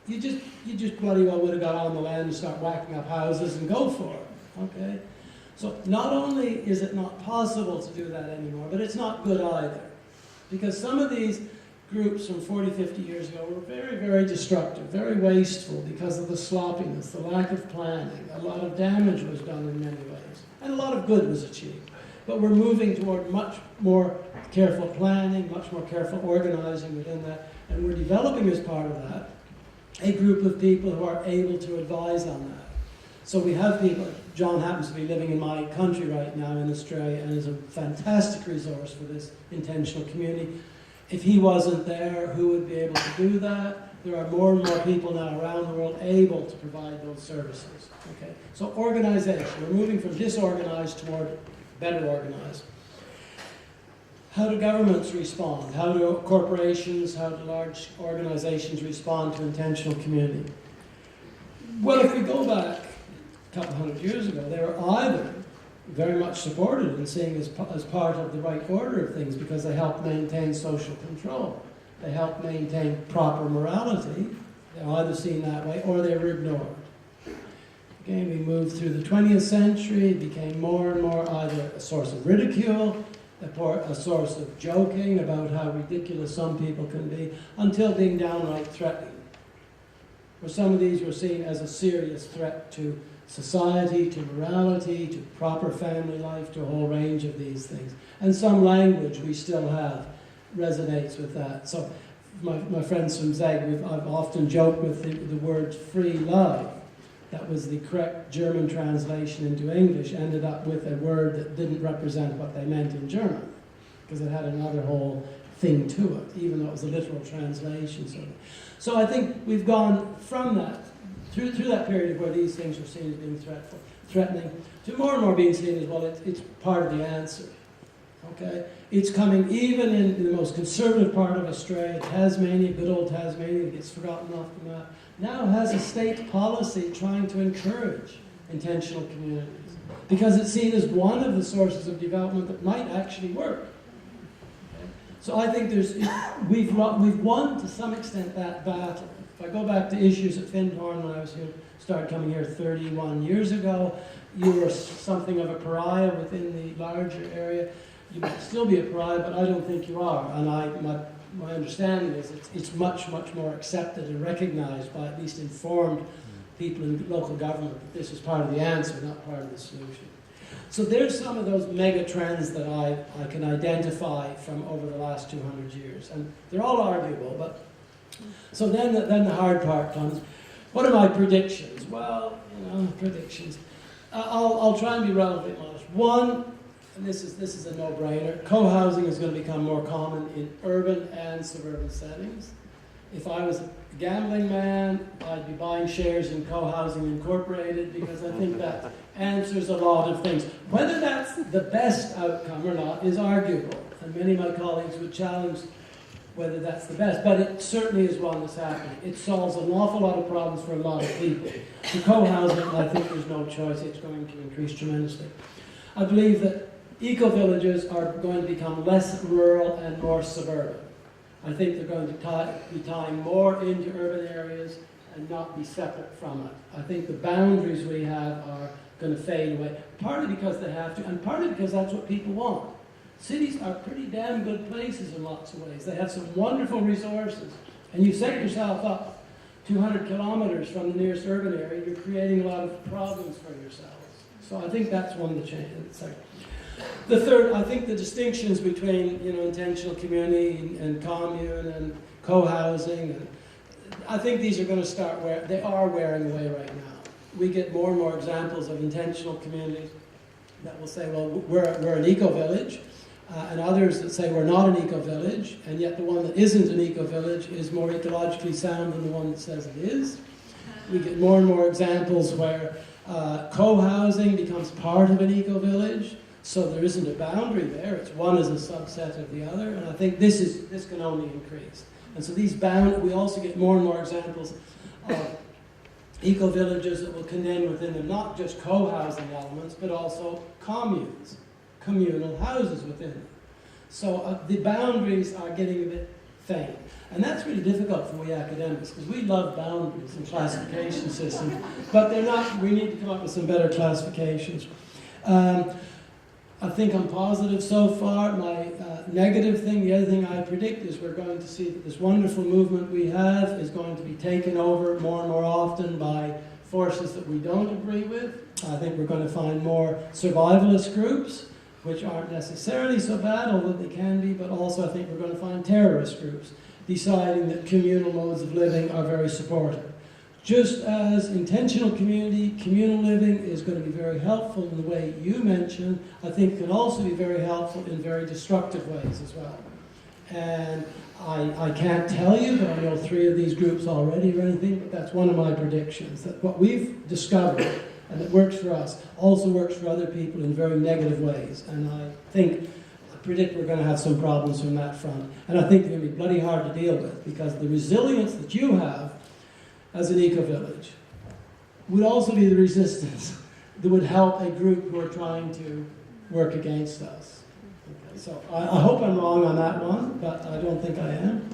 You just bloody well would have got on the land and start whacking up houses and go for it, okay? So not only is it not possible to do that anymore, but it's not good either. Because some of these groups from 40, 50 years ago were very, very destructive, very wasteful because of the sloppiness, the lack of planning. A lot of damage was done in many ways, and a lot of good was achieved. But we're moving toward much more careful planning, much more careful organizing within that, and we're developing as part of that a group of people who are able to advise on that. So we have people, John happens to be living in my country right now in Australia and is a fantastic resource for this intentional community. If he wasn't there, who would be able to do that? There are more and more people now around the world able to provide those services. Okay? So organization, we're moving from disorganized toward better organized. How do governments respond? How do corporations, how do large organizations respond to intentional community? Well, if we go back a couple hundred years ago, they were either very much supported and seen as part of the right order of things because they help maintain social control. They help maintain proper morality. They're either seen that way or they were ignored. Again, we moved through the 20th century. It became more and more either a source of ridicule, a source of joking about how ridiculous some people can be, until being downright threatening. Where some of these were seen as a serious threat to society, to morality, to proper family life, to a whole range of these things. And some language we still have resonates with that. So my friends from Zeg, I've often joked with the word free love. That was the correct German translation into English, ended up with a word that didn't represent what they meant in German, because it had another whole thing to it, even though it was a literal translation. So I think we've gone from that, through that period where these things were seen as being threatening, to more and more being seen as, well, it's part of the answer. Okay? It's coming even in the most conservative part of Australia, Tasmania, good old Tasmania, that gets forgotten off the map, now has a state policy trying to encourage intentional communities, because it's seen as one of the sources of development that might actually work. Okay? So I think we've won to some extent that battle. If I go back to issues at Findhorn when I was here, started coming here 31 years ago, you were something of a pariah within the larger area. You might still be a pariah, but I don't think you are. And my understanding is it's much, much more accepted and recognized by at least informed people in local government that this is part of the answer, not part of the solution. So there's some of those mega trends that I can identify from over the last 200 years. And they're all arguable, but so then the hard part comes. What are my predictions? Well, predictions. I'll try and be relatively honest. One, and this is a no-brainer, co-housing is going to become more common in urban and suburban settings. If I was a gambling man, I'd be buying shares in Co-Housing Incorporated, because I think that answers a lot of things. Whether that's the best outcome or not is arguable, and many of my colleagues would challenge whether that's the best, but it certainly is one that's happening. It solves an awful lot of problems for a lot of people. For co-housing, I think there's no choice. It's going to increase tremendously. I believe that eco-villages are going to become less rural and more suburban. I think they're going to be tying more into urban areas and not be separate from it. I think the boundaries we have are going to fade away, partly because they have to, and partly because that's what people want. Cities are pretty damn good places in lots of ways. They have some wonderful resources. And you set yourself up 200 kilometers from the nearest urban area, you're creating a lot of problems for yourselves. So I think that's one of the changes. The third, I think the distinctions between intentional community and commune and co-housing, I think these are going to start they are wearing away right now. We get more and more examples of intentional communities that will say, well, we're an eco-village, and others that say we're not an eco-village, and yet the one that isn't an eco-village is more ecologically sound than the one that says it is. We get more and more examples where co-housing becomes part of an eco-village, so there isn't a boundary there. It's one as a subset of the other, and I think this can only increase. And so we also get more and more examples of eco-villages that will contain within them not just co-housing elements, but also communes, communal houses within them. So the boundaries are getting a bit faint. And that's really difficult for we academics, because we love boundaries and classification systems, but they're not. We need to come up with some better classifications. I think I'm positive so far. My negative thing, the other thing I predict, is we're going to see that this wonderful movement we have is going to be taken over more and more often by forces that we don't agree with. I think we're going to find more survivalist groups, which aren't necessarily so bad, although they can be, but also I think we're going to find terrorist groups deciding that communal modes of living are very supportive. Just as intentional community, communal living is going to be very helpful in the way you mentioned, I think it can also be very helpful in very destructive ways as well. And I can't tell you that I know 3 of these groups already or anything, but that's one of my predictions, that what we've discovered and that works for us also works for other people in very negative ways. And I predict we're going to have some problems from that front. And I think they're going to be bloody hard to deal with, because the resilience that you have as an eco-village would also be the resistance that would help a group who are trying to work against us. Okay, so I hope I'm wrong on that one, but I don't think I am.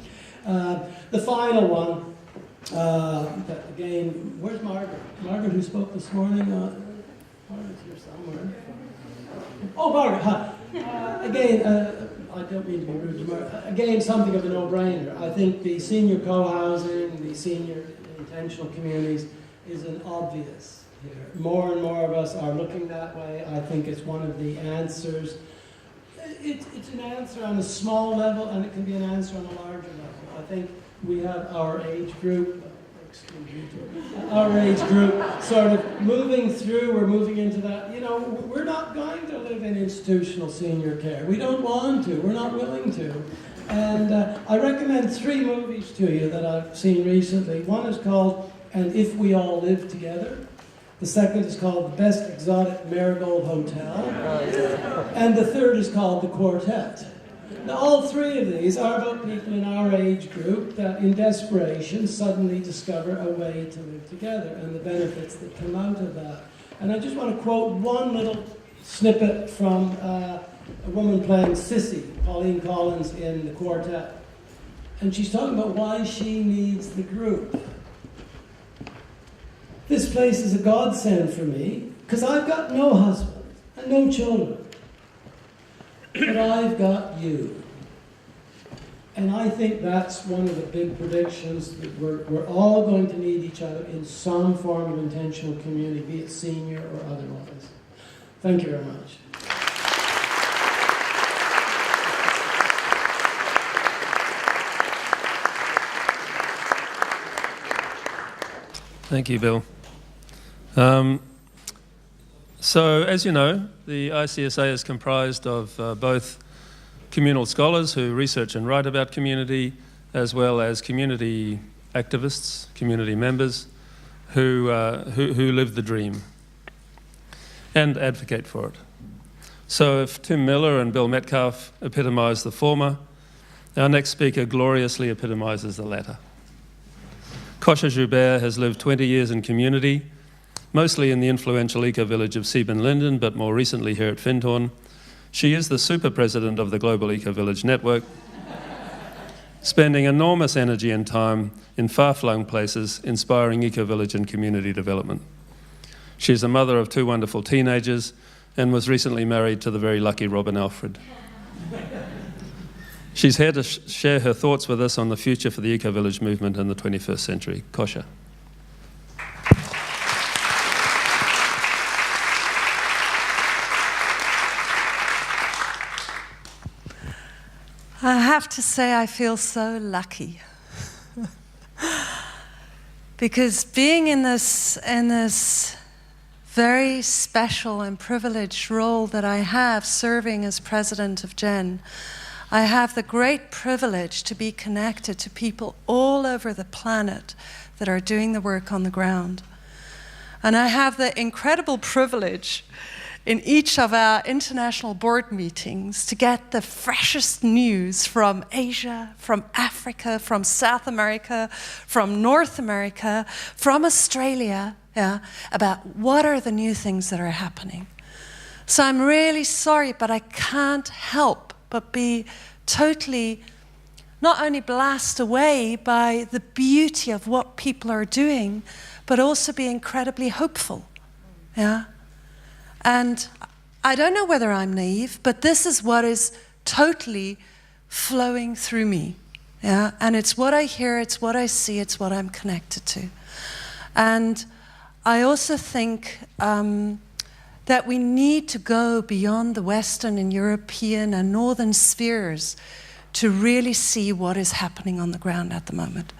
The final one, that again, where's Margaret? Margaret, who spoke this morning? Margaret's here somewhere. Oh, Margaret, hi. Again, I don't mean to be rude to Margaret. Again, something of a no-brainer. I think the senior co-housing, the senior intentional communities is an obvious here. More and more of us are looking that way. I think it's one of the answers. It's an answer on a small level, and it can be an answer on a larger level. I think we have our age group, sort of moving through, we're moving into that, we're not going to live in institutional senior care. We don't want to, we're not willing to. And I recommend 3 movies to you that I've seen recently. One is called And If We All Live Together. The second is called The Best Exotic Marigold Hotel. And the third is called The Quartet. Now, all 3 of these are about people in our age group that, in desperation, suddenly discover a way to live together and the benefits that come out of that. And I just want to quote one little snippet from a woman playing Sissy, Pauline Collins, in The Quartet. And she's talking about why she needs the group. This place is a godsend for me, because I've got no husband and no children. But I've got you. And I think that's one of the big predictions, that we're all going to need each other in some form of intentional community, be it senior or otherwise. Thank you very much. Thank you, Bill. So, as you know, the ICSA is comprised of both communal scholars who research and write about community, as well as community activists, community members who live the dream and advocate for it. So if Tim Miller and Bill Metcalf epitomise the former, our next speaker gloriously epitomises the latter. Kosha Joubert has lived 20 years in community, mostly in the influential eco-village of Sieben-Linden, but more recently here at Findhorn. She is the super president of the Global Eco-Village Network, spending enormous energy and time in far-flung places, inspiring eco-village and community development. She's a mother of 2 wonderful teenagers and was recently married to the very lucky Robin Alfred. She's here to share her thoughts with us on the future for the eco-village movement in the 21st century. Kosha. I have to say I feel so lucky because being in this very special and privileged role that I have serving as president of GEN, I have the great privilege to be connected to people all over the planet that are doing the work on the ground. And I have the incredible privilege in each of our international board meetings to get the freshest news from Asia, from Africa, from South America, from North America, from Australia, about what are the new things that are happening. So I'm really sorry, but I can't help but be totally not only blasted away by the beauty of what people are doing, but also be incredibly hopeful. And I don't know whether I'm naive, but this is what is totally flowing through me. And it's what I hear, it's what I see, it's what I'm connected to. And I also think that we need to go beyond the Western and European and Northern spheres to really see what is happening on the ground at the moment.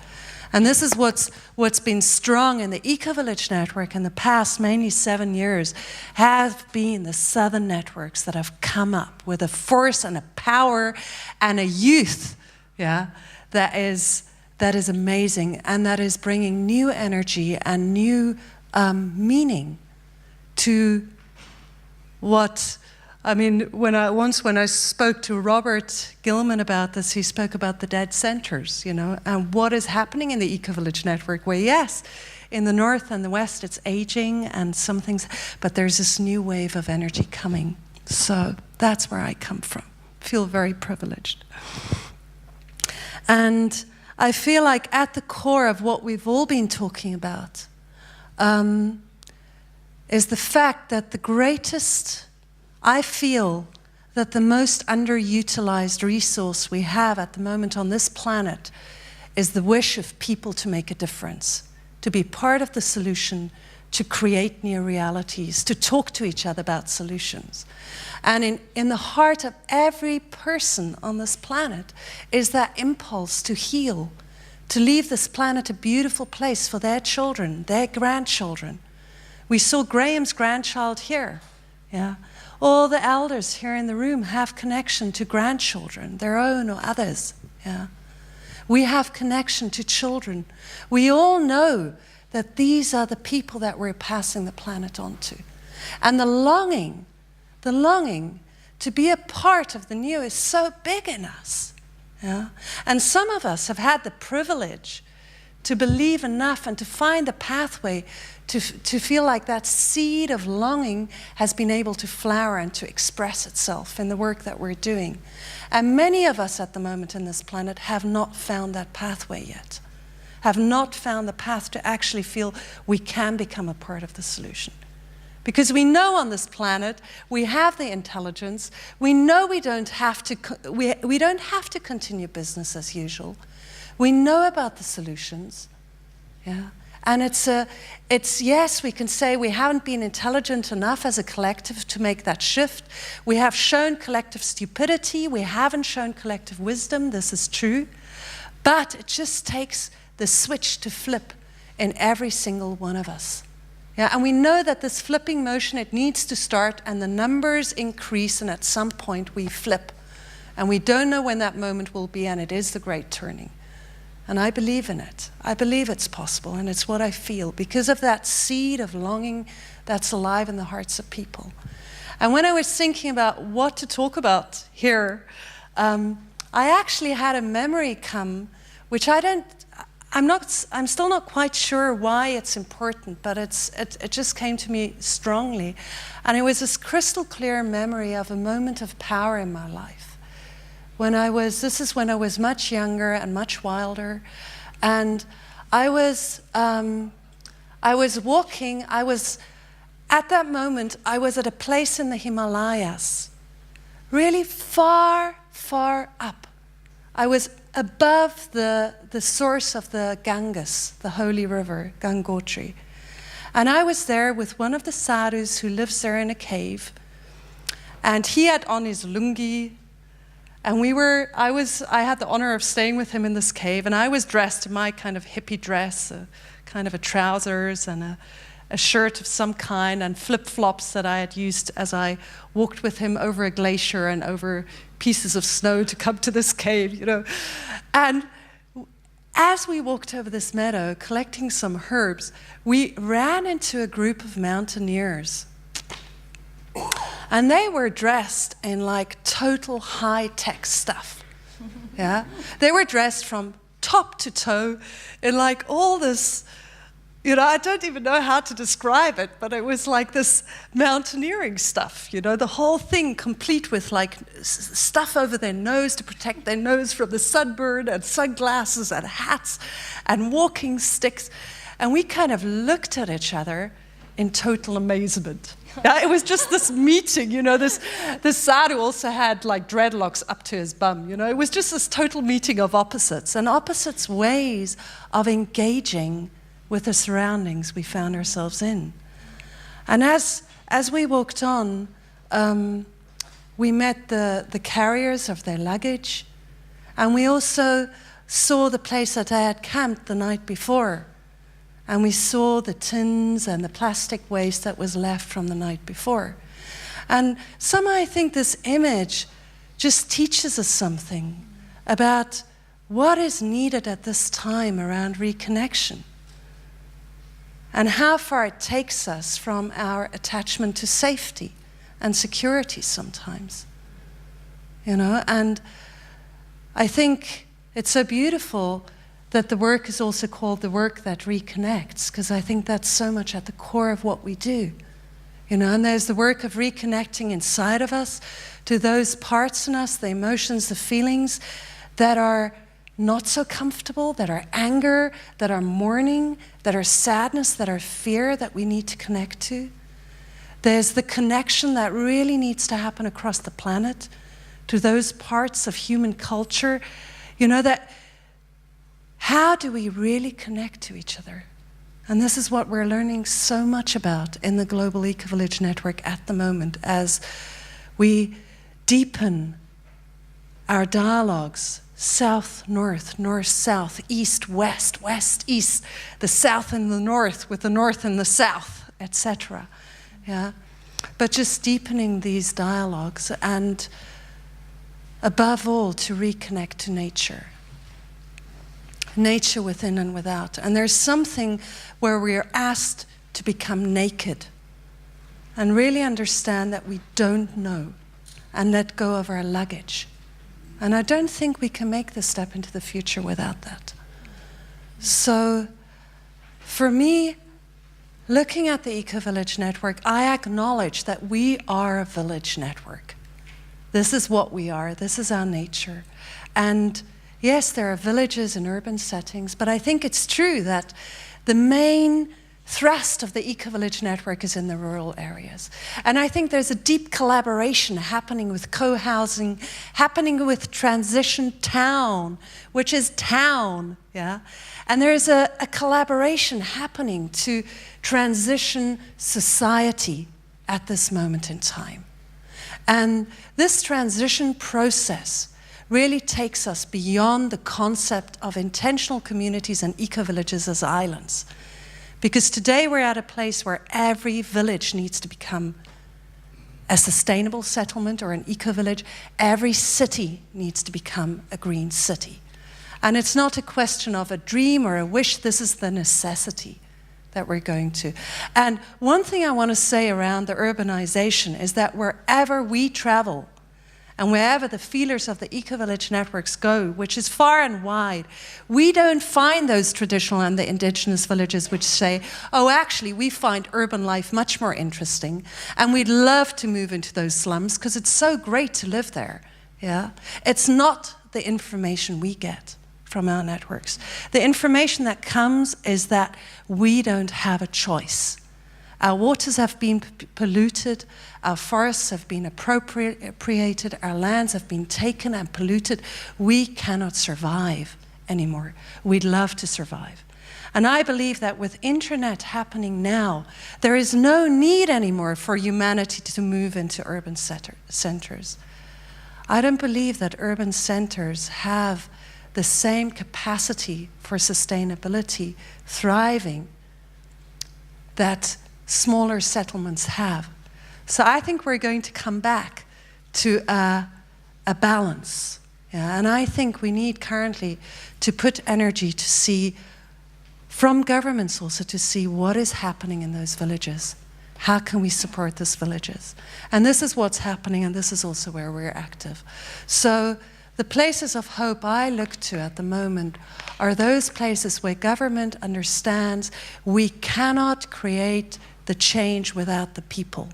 And this is what's been strong in the Eco-Village Network in the past, mainly 7 years, have been the Southern networks that have come up with a force and a power and a youth, that is amazing, and that is bringing new energy and new meaning to what. I mean, when I spoke to Robert Gilman about this, he spoke about the dead centers, and what is happening in the Eco-Village Network, where yes, in the North and the West it's aging and some things, but there's this new wave of energy coming. So that's where I come from. Feel very privileged. And I feel like at the core of what we've all been talking about is the fact that I feel that the most underutilized resource we have at the moment on this planet is the wish of people to make a difference, to be part of the solution, to create new realities, to talk to each other about solutions. And in the heart of every person on this planet is that impulse to heal, to leave this planet a beautiful place for their children, their grandchildren. We saw Graham's grandchild here, All the elders here in the room have connection to grandchildren, their own or others. We have connection to children. We all know that these are the people that we're passing the planet on to. And the longing to be a part of the new is so big in us. And some of us have had the privilege to believe enough and to find the pathway to feel like that seed of longing has been able to flower and to express itself in the work that we're doing. And many of us at the moment in this planet have not found that pathway yet, have not found the path to actually feel we can become a part of the solution. Because we know on this planet we have the intelligence, we know we don't have to continue business as usual. We know about the solutions, And it's yes, we can say we haven't been intelligent enough as a collective to make that shift. We have shown collective stupidity. We haven't shown collective wisdom. This is true. But it just takes the switch to flip in every single one of us. And we know that this flipping motion, it needs to start, and the numbers increase, and at some point we flip. And we don't know when that moment will be, and it is the great turning. And I believe in it. I believe it's possible, and it's what I feel because of that seed of longing that's alive in the hearts of people. And when I was thinking about what to talk about here, I actually had a memory come, which I'm still not quite sure why it's important, but it just came to me strongly. And it was this crystal clear memory of a moment of power in my life. This is when I was much younger and much wilder, and I was walking. At that moment, I was at a place in the Himalayas, really far, far up. I was above the source of the Ganges, the holy river, Gangotri. And I was there with one of the sadhus who lives there in a cave, and he had on his lungi. And I had the honor of staying with him in this cave, and I was dressed in my kind of hippie dress, kind of a trousers and a shirt of some kind, and flip-flops that I had used as I walked with him over a glacier and over pieces of snow to come to this cave, you know. And as we walked over this meadow, collecting some herbs, we ran into a group of mountaineers. And they were dressed in like total high-tech stuff. Yeah, they were dressed from top to toe in like all this, you know, I don't even know how to describe it, but it was like this mountaineering stuff, you know, the whole thing complete with like stuff over their nose to protect their nose from the sunburn, and sunglasses and hats and walking sticks. And we kind of looked at each other in total amazement. Yeah, it was just this meeting, you know, this sadhu also had like dreadlocks up to his bum, you know. It was just this total meeting of opposites, and opposites ways of engaging with the surroundings we found ourselves in. And as we walked on, we met the carriers of their luggage, and we also saw the place that I had camped the night before. And we saw the tins and the plastic waste that was left from the night before. And somehow I think this image just teaches us something about what is needed at this time around reconnection, and how far it takes us from our attachment to safety and security sometimes. You know, and I think it's so beautiful that the work is also called the work that reconnects, because I think that's so much at the core of what we do. You know, and there's the work of reconnecting inside of us to those parts in us, the emotions, the feelings that are not so comfortable, that are anger, that are mourning, that are sadness, that are fear that we need to connect to. There's the connection that really needs to happen across the planet to those parts of human culture, you know, that how do we really connect to each other? And this is what we're learning so much about in the Global Eco-Village Network at the moment, as we deepen our dialogues, south, north, north, south, east, west, west, east, the south and the north with the north and the south, etc. Yeah? But just deepening these dialogues, and above all, to reconnect to nature. Nature within and without. And there's something where we are asked to become naked and really understand that we don't know, and let go of our luggage. And I don't think we can make the step into the future without that. So for me, looking at the Eco-Village Network, I acknowledge that we are a village network. This is what we are. This is our nature. And yes, there are villages in urban settings, but I think it's true that the main thrust of the Eco-Village Network is in the rural areas. And I think there's a deep collaboration happening with co-housing, happening with Transition Town, which is town, yeah? And there's a collaboration happening to transition society at this moment in time. And this transition process really takes us beyond the concept of intentional communities and eco-villages as islands. Because today we're at a place where every village needs to become a sustainable settlement or an eco-village. Every city needs to become a green city. And it's not a question of a dream or a wish, this is the necessity that we're going to. And one thing I want to say around the urbanization is that wherever we travel, and wherever the feelers of the eco-village networks go, which is far and wide, we don't find those traditional and the indigenous villages which say, oh, actually, we find urban life much more interesting, and we'd love to move into those slums because it's so great to live there. Yeah? It's not the information we get from our networks. The information that comes is that we don't have a choice. Our waters have been polluted, our forests have been appropriated, our lands have been taken and polluted. We cannot survive anymore. We'd love to survive. And I believe that with internet happening now, there is no need anymore for humanity to move into urban centers. I don't believe that urban centers have the same capacity for sustainability, thriving, that smaller settlements have. So I think we're going to come back to a balance. Yeah? And I think we need currently to put energy to see, from governments also, to see what is happening in those villages. How can we support those villages? And this is what's happening, and this is also where we're active. So the places of hope I look to at the moment are those places where government understands we cannot create the change without the people.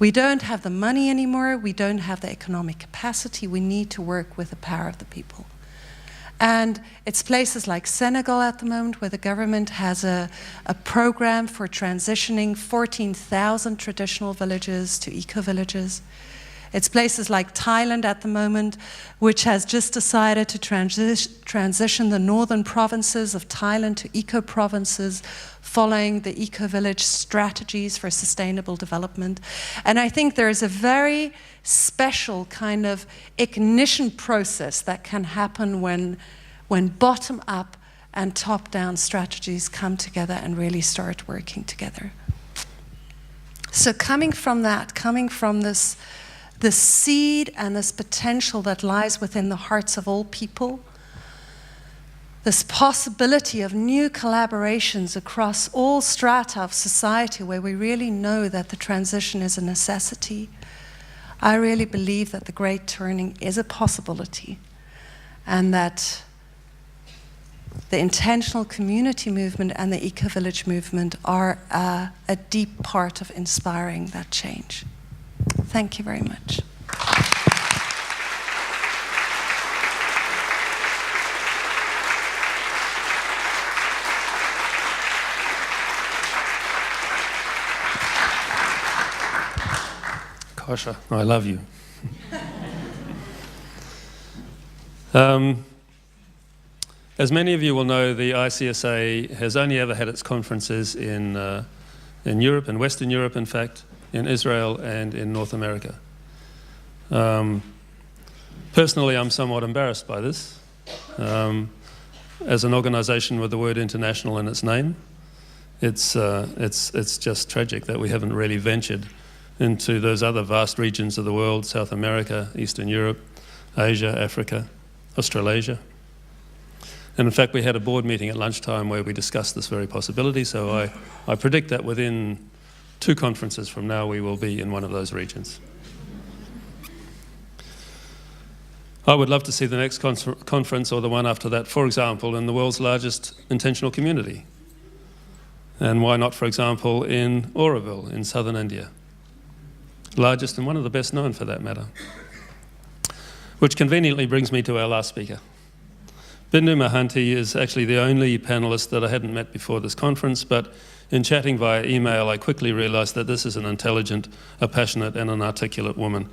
We don't have the money anymore, we don't have the economic capacity, we need to work with the power of the people. And it's places like Senegal at the moment where the government has a program for transitioning 14,000 traditional villages to eco-villages. It's places like Thailand at the moment, which has just decided to transition the northern provinces of Thailand to eco-provinces, following the eco-village strategies for sustainable development. And I think there is a very special kind of ignition process that can happen when bottom-up and top-down strategies come together and really start working together. So coming from that, coming from this seed and this potential that lies within the hearts of all people, this possibility of new collaborations across all strata of society where we really know that the transition is a necessity, I really believe that the Great Turning is a possibility, and that the intentional community movement and the eco-village movement are a deep part of inspiring that change. Thank you very much. Kosha, I love you. As many of you will know, the ICSA has only ever had its conferences in Europe, in Western Europe, in fact, in Israel and in North America. Personally, I'm somewhat embarrassed by this. As an organization with the word international in its name, it's just tragic that we haven't really ventured into those other vast regions of the world, South America, Eastern Europe, Asia, Africa, Australasia. And in fact, we had a board meeting at lunchtime where we discussed this very possibility, so I predict that within 2 conferences from now we will be in one of those regions. I would love to see the next conference or the one after that, for example, in the world's largest intentional community. And why not, for example, in Oroville in southern India? Largest and one of the best known for that matter. Which conveniently brings me to our last speaker. Bindu Mohanty is actually the only panelist that I hadn't met before this conference, but in chatting via email, I quickly realized that this is an intelligent, a passionate, and an articulate woman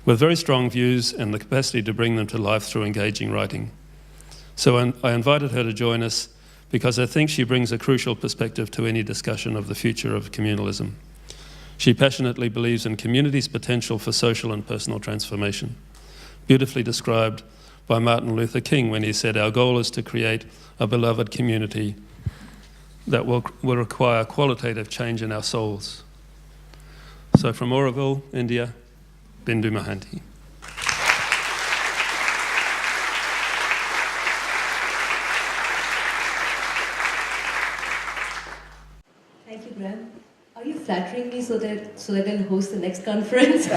with very strong views and the capacity to bring them to life through engaging writing. So I invited her to join us because I think she brings a crucial perspective to any discussion of the future of communalism. She passionately believes in community's potential for social and personal transformation, beautifully described by Martin Luther King when he said, "Our goal is to create a beloved community that will require qualitative change in our souls." So from Oroville, India, Bindu Mohanty. flattering me so that I'll host the next conference.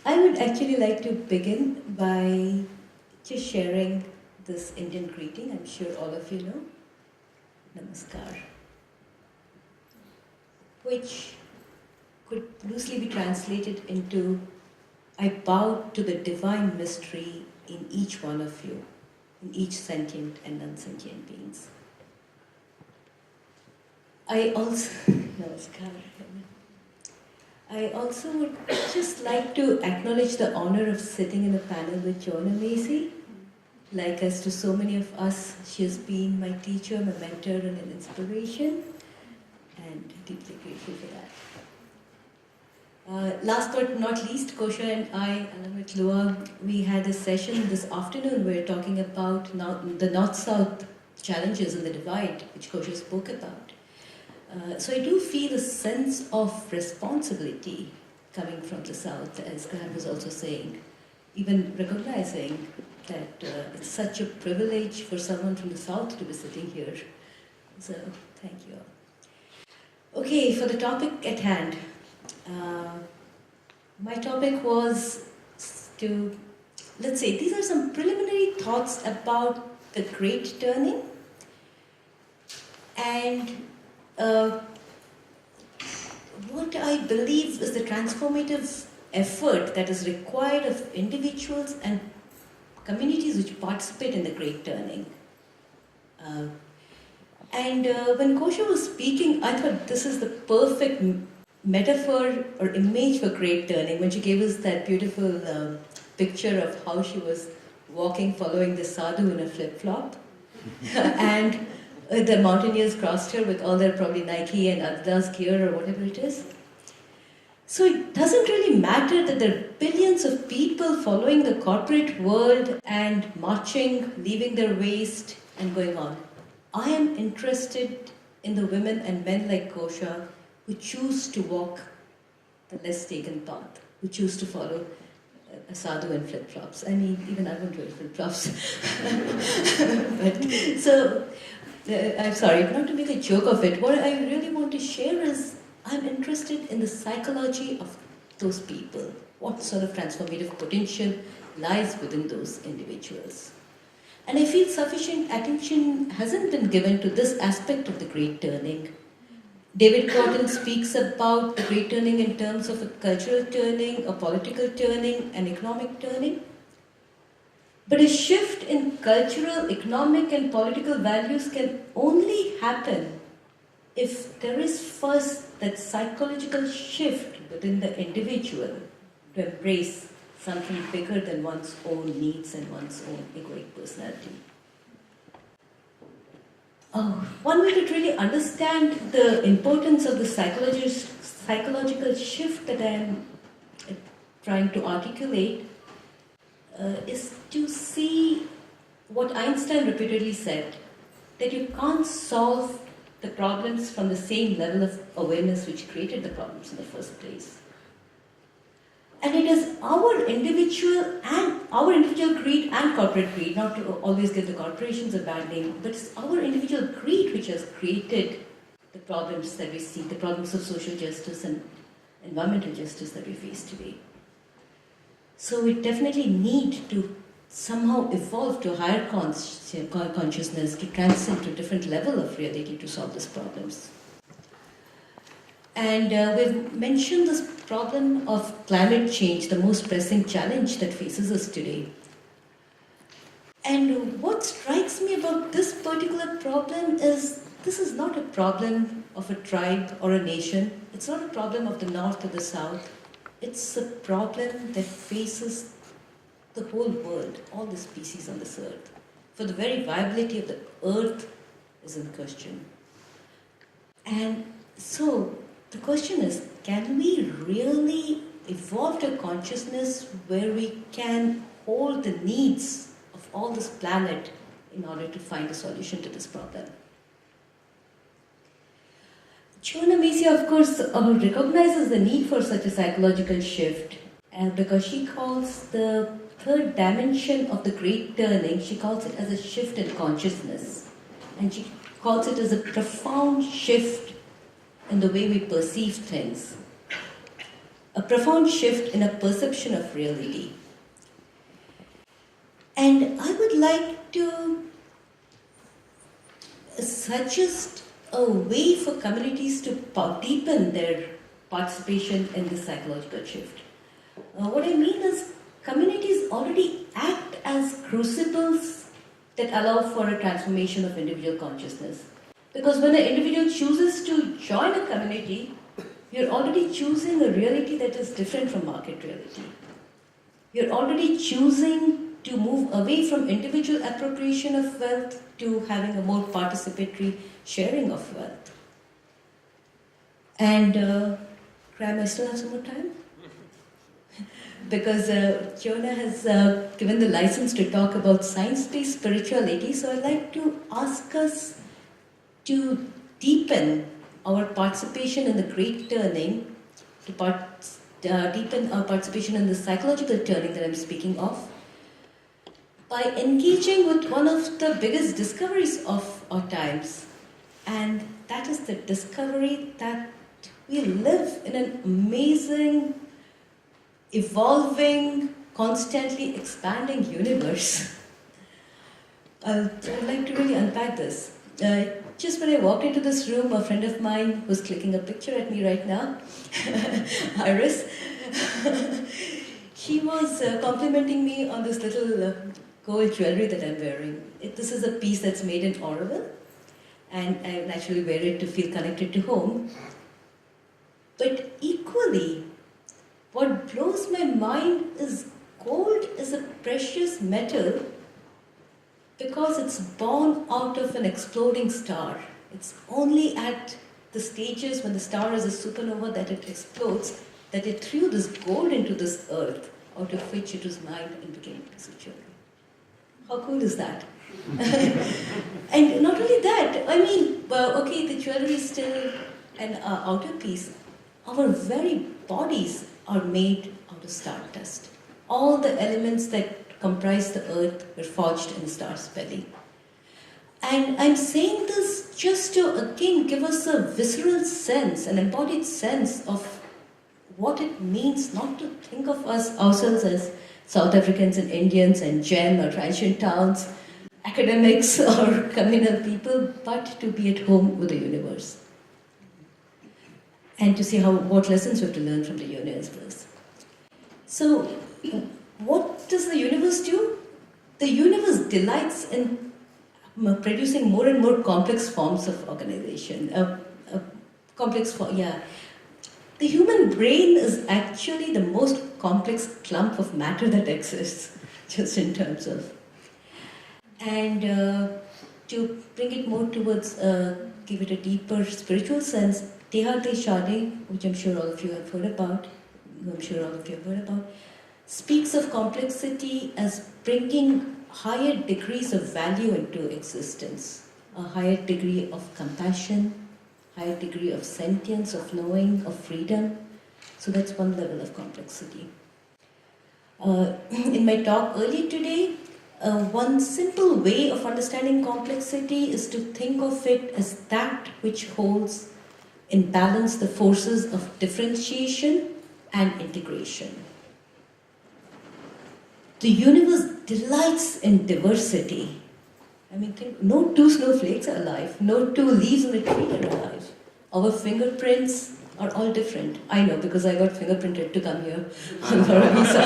I would actually like to begin by just sharing this Indian greeting. I'm sure all of you know. Namaskar. Which could loosely be translated into, I bow to the divine mystery in each one of you, in each sentient and non-sentient beings. I also would just like to acknowledge the honor of sitting in a panel with Joanna Macy. Like as to so many of us, she has been my teacher, my mentor, and an inspiration, and deeply grateful for that. Last but not least, Kosha and I, along with Lua, we had a session this afternoon where we were talking about the North-South challenges and the divide, which Kosha spoke about. So I do feel a sense of responsibility coming from the South, as Graham was also saying, even recognizing that it's such a privilege for someone from the South to be sitting here. So, thank you all. Okay, for the topic at hand. My topic was to, let's say, these are some preliminary thoughts about the Great Turning and what I believe is the transformative effort that is required of individuals and communities which participate in the Great Turning. When Kosha was speaking, I thought this is the perfect metaphor or image for Great Turning when she gave us that beautiful picture of how she was walking following the sadhu in a flip-flop and the mountaineers crossed her with all their probably Nike and Adidas gear or whatever it is. So it doesn't really matter that there are billions of people following the corporate world and marching, leaving their waste and going on. I am interested in the women and men like Kosha who choose to walk the less taken path, who choose to follow a sadhu in flip-flops. I mean, even I won't wear flip-flops. I'm sorry, not to make a joke of it. What I really want to share is I'm interested in the psychology of those people. What sort of transformative potential lies within those individuals? And I feel sufficient attention hasn't been given to this aspect of the Great Turning. David Cotton speaks about the Great Turning in terms of a cultural turning, a political turning, an economic turning. But a shift in cultural, economic, and political values can only happen if there is first that psychological shift within the individual to embrace something bigger than one's own needs and one's own egoic personality. One way to really understand the importance of the psychological shift that I am trying to articulate is to see what Einstein repeatedly said, that you can't solve the problems from the same level of awareness which created the problems in the first place. And it is our individual greed and corporate greed, not to always give the corporations a bad name, but it's our individual greed which has created the problems that we see, the problems of social justice and environmental justice that we face today. So we definitely need to somehow evolve to a higher consciousness, to transcend to a different level of reality to solve these problems. And we've mentioned this problem of climate change, the most pressing challenge that faces us today. And what strikes me about this particular problem is this is not a problem of a tribe or a nation. It's not a problem of the North or the South. It's a problem that faces the whole world, all the species on this earth. For the very viability of the earth is in question. And so the question is, can we really evolve to a consciousness where we can hold the needs of all this planet in order to find a solution to this problem? Joanna Macy, of course, recognizes the need for such a psychological shift because she calls the third dimension of the great turning. She calls it as a shift in consciousness. And she calls it as a profound shift in the way we perceive things. A profound shift in a perception of reality. And I would like to suggest a way for communities to deepen their participation in this psychological shift. What I mean is, communities already act as crucibles that allow for a transformation of individual consciousness. Because when an individual chooses to join a community, you're already choosing a reality that is different from market reality. You're already choosing to move away from individual appropriation of wealth to having a more participatory sharing of wealth. And, Graham, I still have some more time? Because Joanna has given the license to talk about science-based spirituality, so I'd like to ask us to deepen our participation in the great turning, to deepen our participation in the psychological turning that I'm speaking of, by engaging with one of the biggest discoveries of our times, and that is the discovery that we live in an amazing, evolving, constantly expanding universe. I'd like to really unpack this. Just when I walked into this room, a friend of mine who's clicking a picture at me right now, Iris, she was complimenting me on this little gold jewelry that I'm wearing. This is a piece that's made in Oroville, and I naturally wear it to feel connected to home. But equally, what blows my mind is gold is a precious metal because it's born out of an exploding star. It's only at the stages when the star is a supernova that it explodes, that it threw this gold into this earth, out of which it was mined and became a piece of jewelry. How cool is that? And not only that, I mean, okay, the jewelry is still an outer piece. Our very bodies are made out of stardust. All the elements that comprise the earth were forged in the star's belly. And I'm saying this just to again give us a visceral sense, an embodied sense of what it means not to think of ourselves as South Africans and Indians and Jain or tradition towns, academics or communal people, but to be at home with the universe. And to see what lessons we have to learn from the universe. So, what does the universe do? The universe delights in producing more and more complex forms of organization. The human brain is actually the most complex clump of matter that exists, just in terms of. And to bring it more towards, give it a deeper spiritual sense, Teilhard de Chardin, which I'm sure all of you have heard about, speaks of complexity as bringing higher degrees of value into existence, a higher degree of compassion, higher degree of sentience, of knowing, of freedom. So that's one level of complexity. In my talk earlier today, one simple way of understanding complexity is to think of it as that which holds in balance the forces of differentiation and integration. The universe delights in diversity. I mean, no two snowflakes are alike, no two leaves on a tree are alike. Our fingerprints are all different. I know because I got fingerprinted to come here for a visa.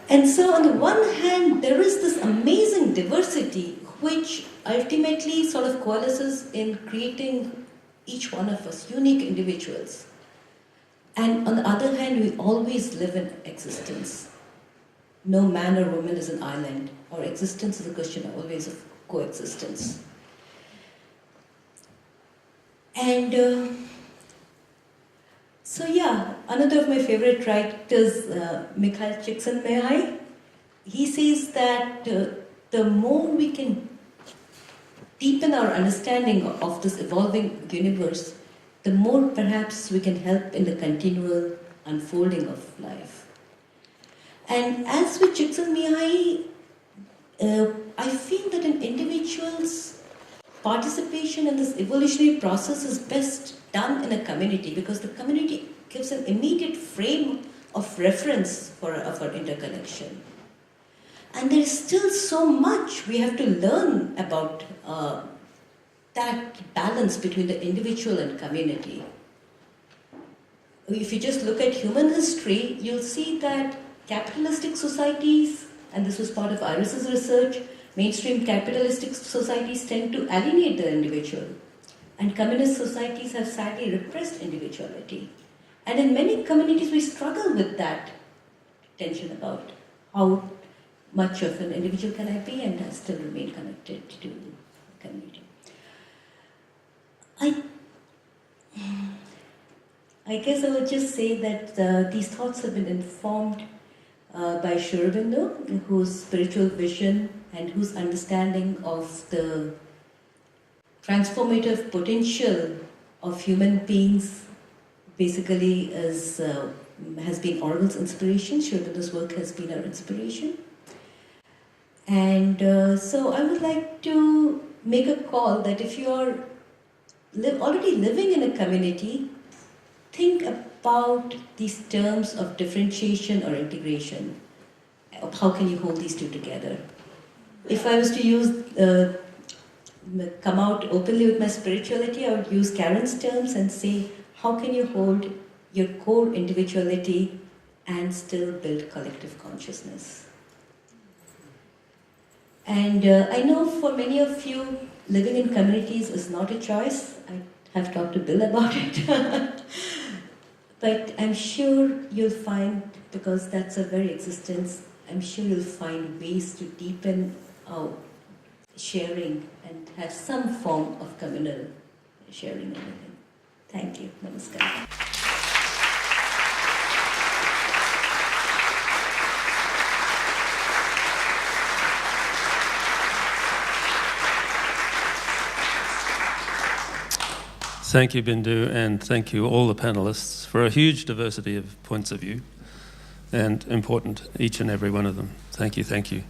And so on the one hand, there is this amazing diversity which ultimately sort of coalesces in creating each one of us unique individuals. And on the other hand, we always live in existence. No man or woman is an island. Our existence is a question always of coexistence. And another of my favorite writers, Mikhail Csikszentmihalyi, he says that the more we can deepen our understanding of this evolving universe, the more perhaps we can help in the continual unfolding of life. And as with Csikszentmihalyi, I feel that an individual's participation in this evolutionary process is best done in a community, because the community gives an immediate frame of reference for interconnection. And there is still so much we have to learn about that balance between the individual and community. If you just look at human history, you'll see that capitalistic societies, and this was part of Iris's research, mainstream capitalistic societies tend to alienate the individual. And communist societies have sadly repressed individuality. And in many communities, we struggle with that tension about how much of an individual can I be and I still remain connected to the community. I guess I would just say that these thoughts have been informed by Sri Aurobindo, whose spiritual vision and whose understanding of the transformative potential of human beings basically has been Orwell's inspiration. Sri Aurobindo's work has been our inspiration. And so I would like to make a call that if you are already living in a community, think about these terms of differentiation or integration. How can you hold these two together? If I was to come out openly with my spirituality, I would use Karen's terms and say, how can you hold your core individuality and still build collective consciousness? And I know for many of you, living in communities is not a choice. I have talked to Bill about it. But I'm sure you'll find, because that's our very existence, I'm sure you'll find ways to deepen our sharing and have some form of communal sharing and living. Thank you. Namaskar. Thank you, Bindu, and thank you all the panelists for a huge diversity of points of view, and important, each and every one of them. Thank you, thank you.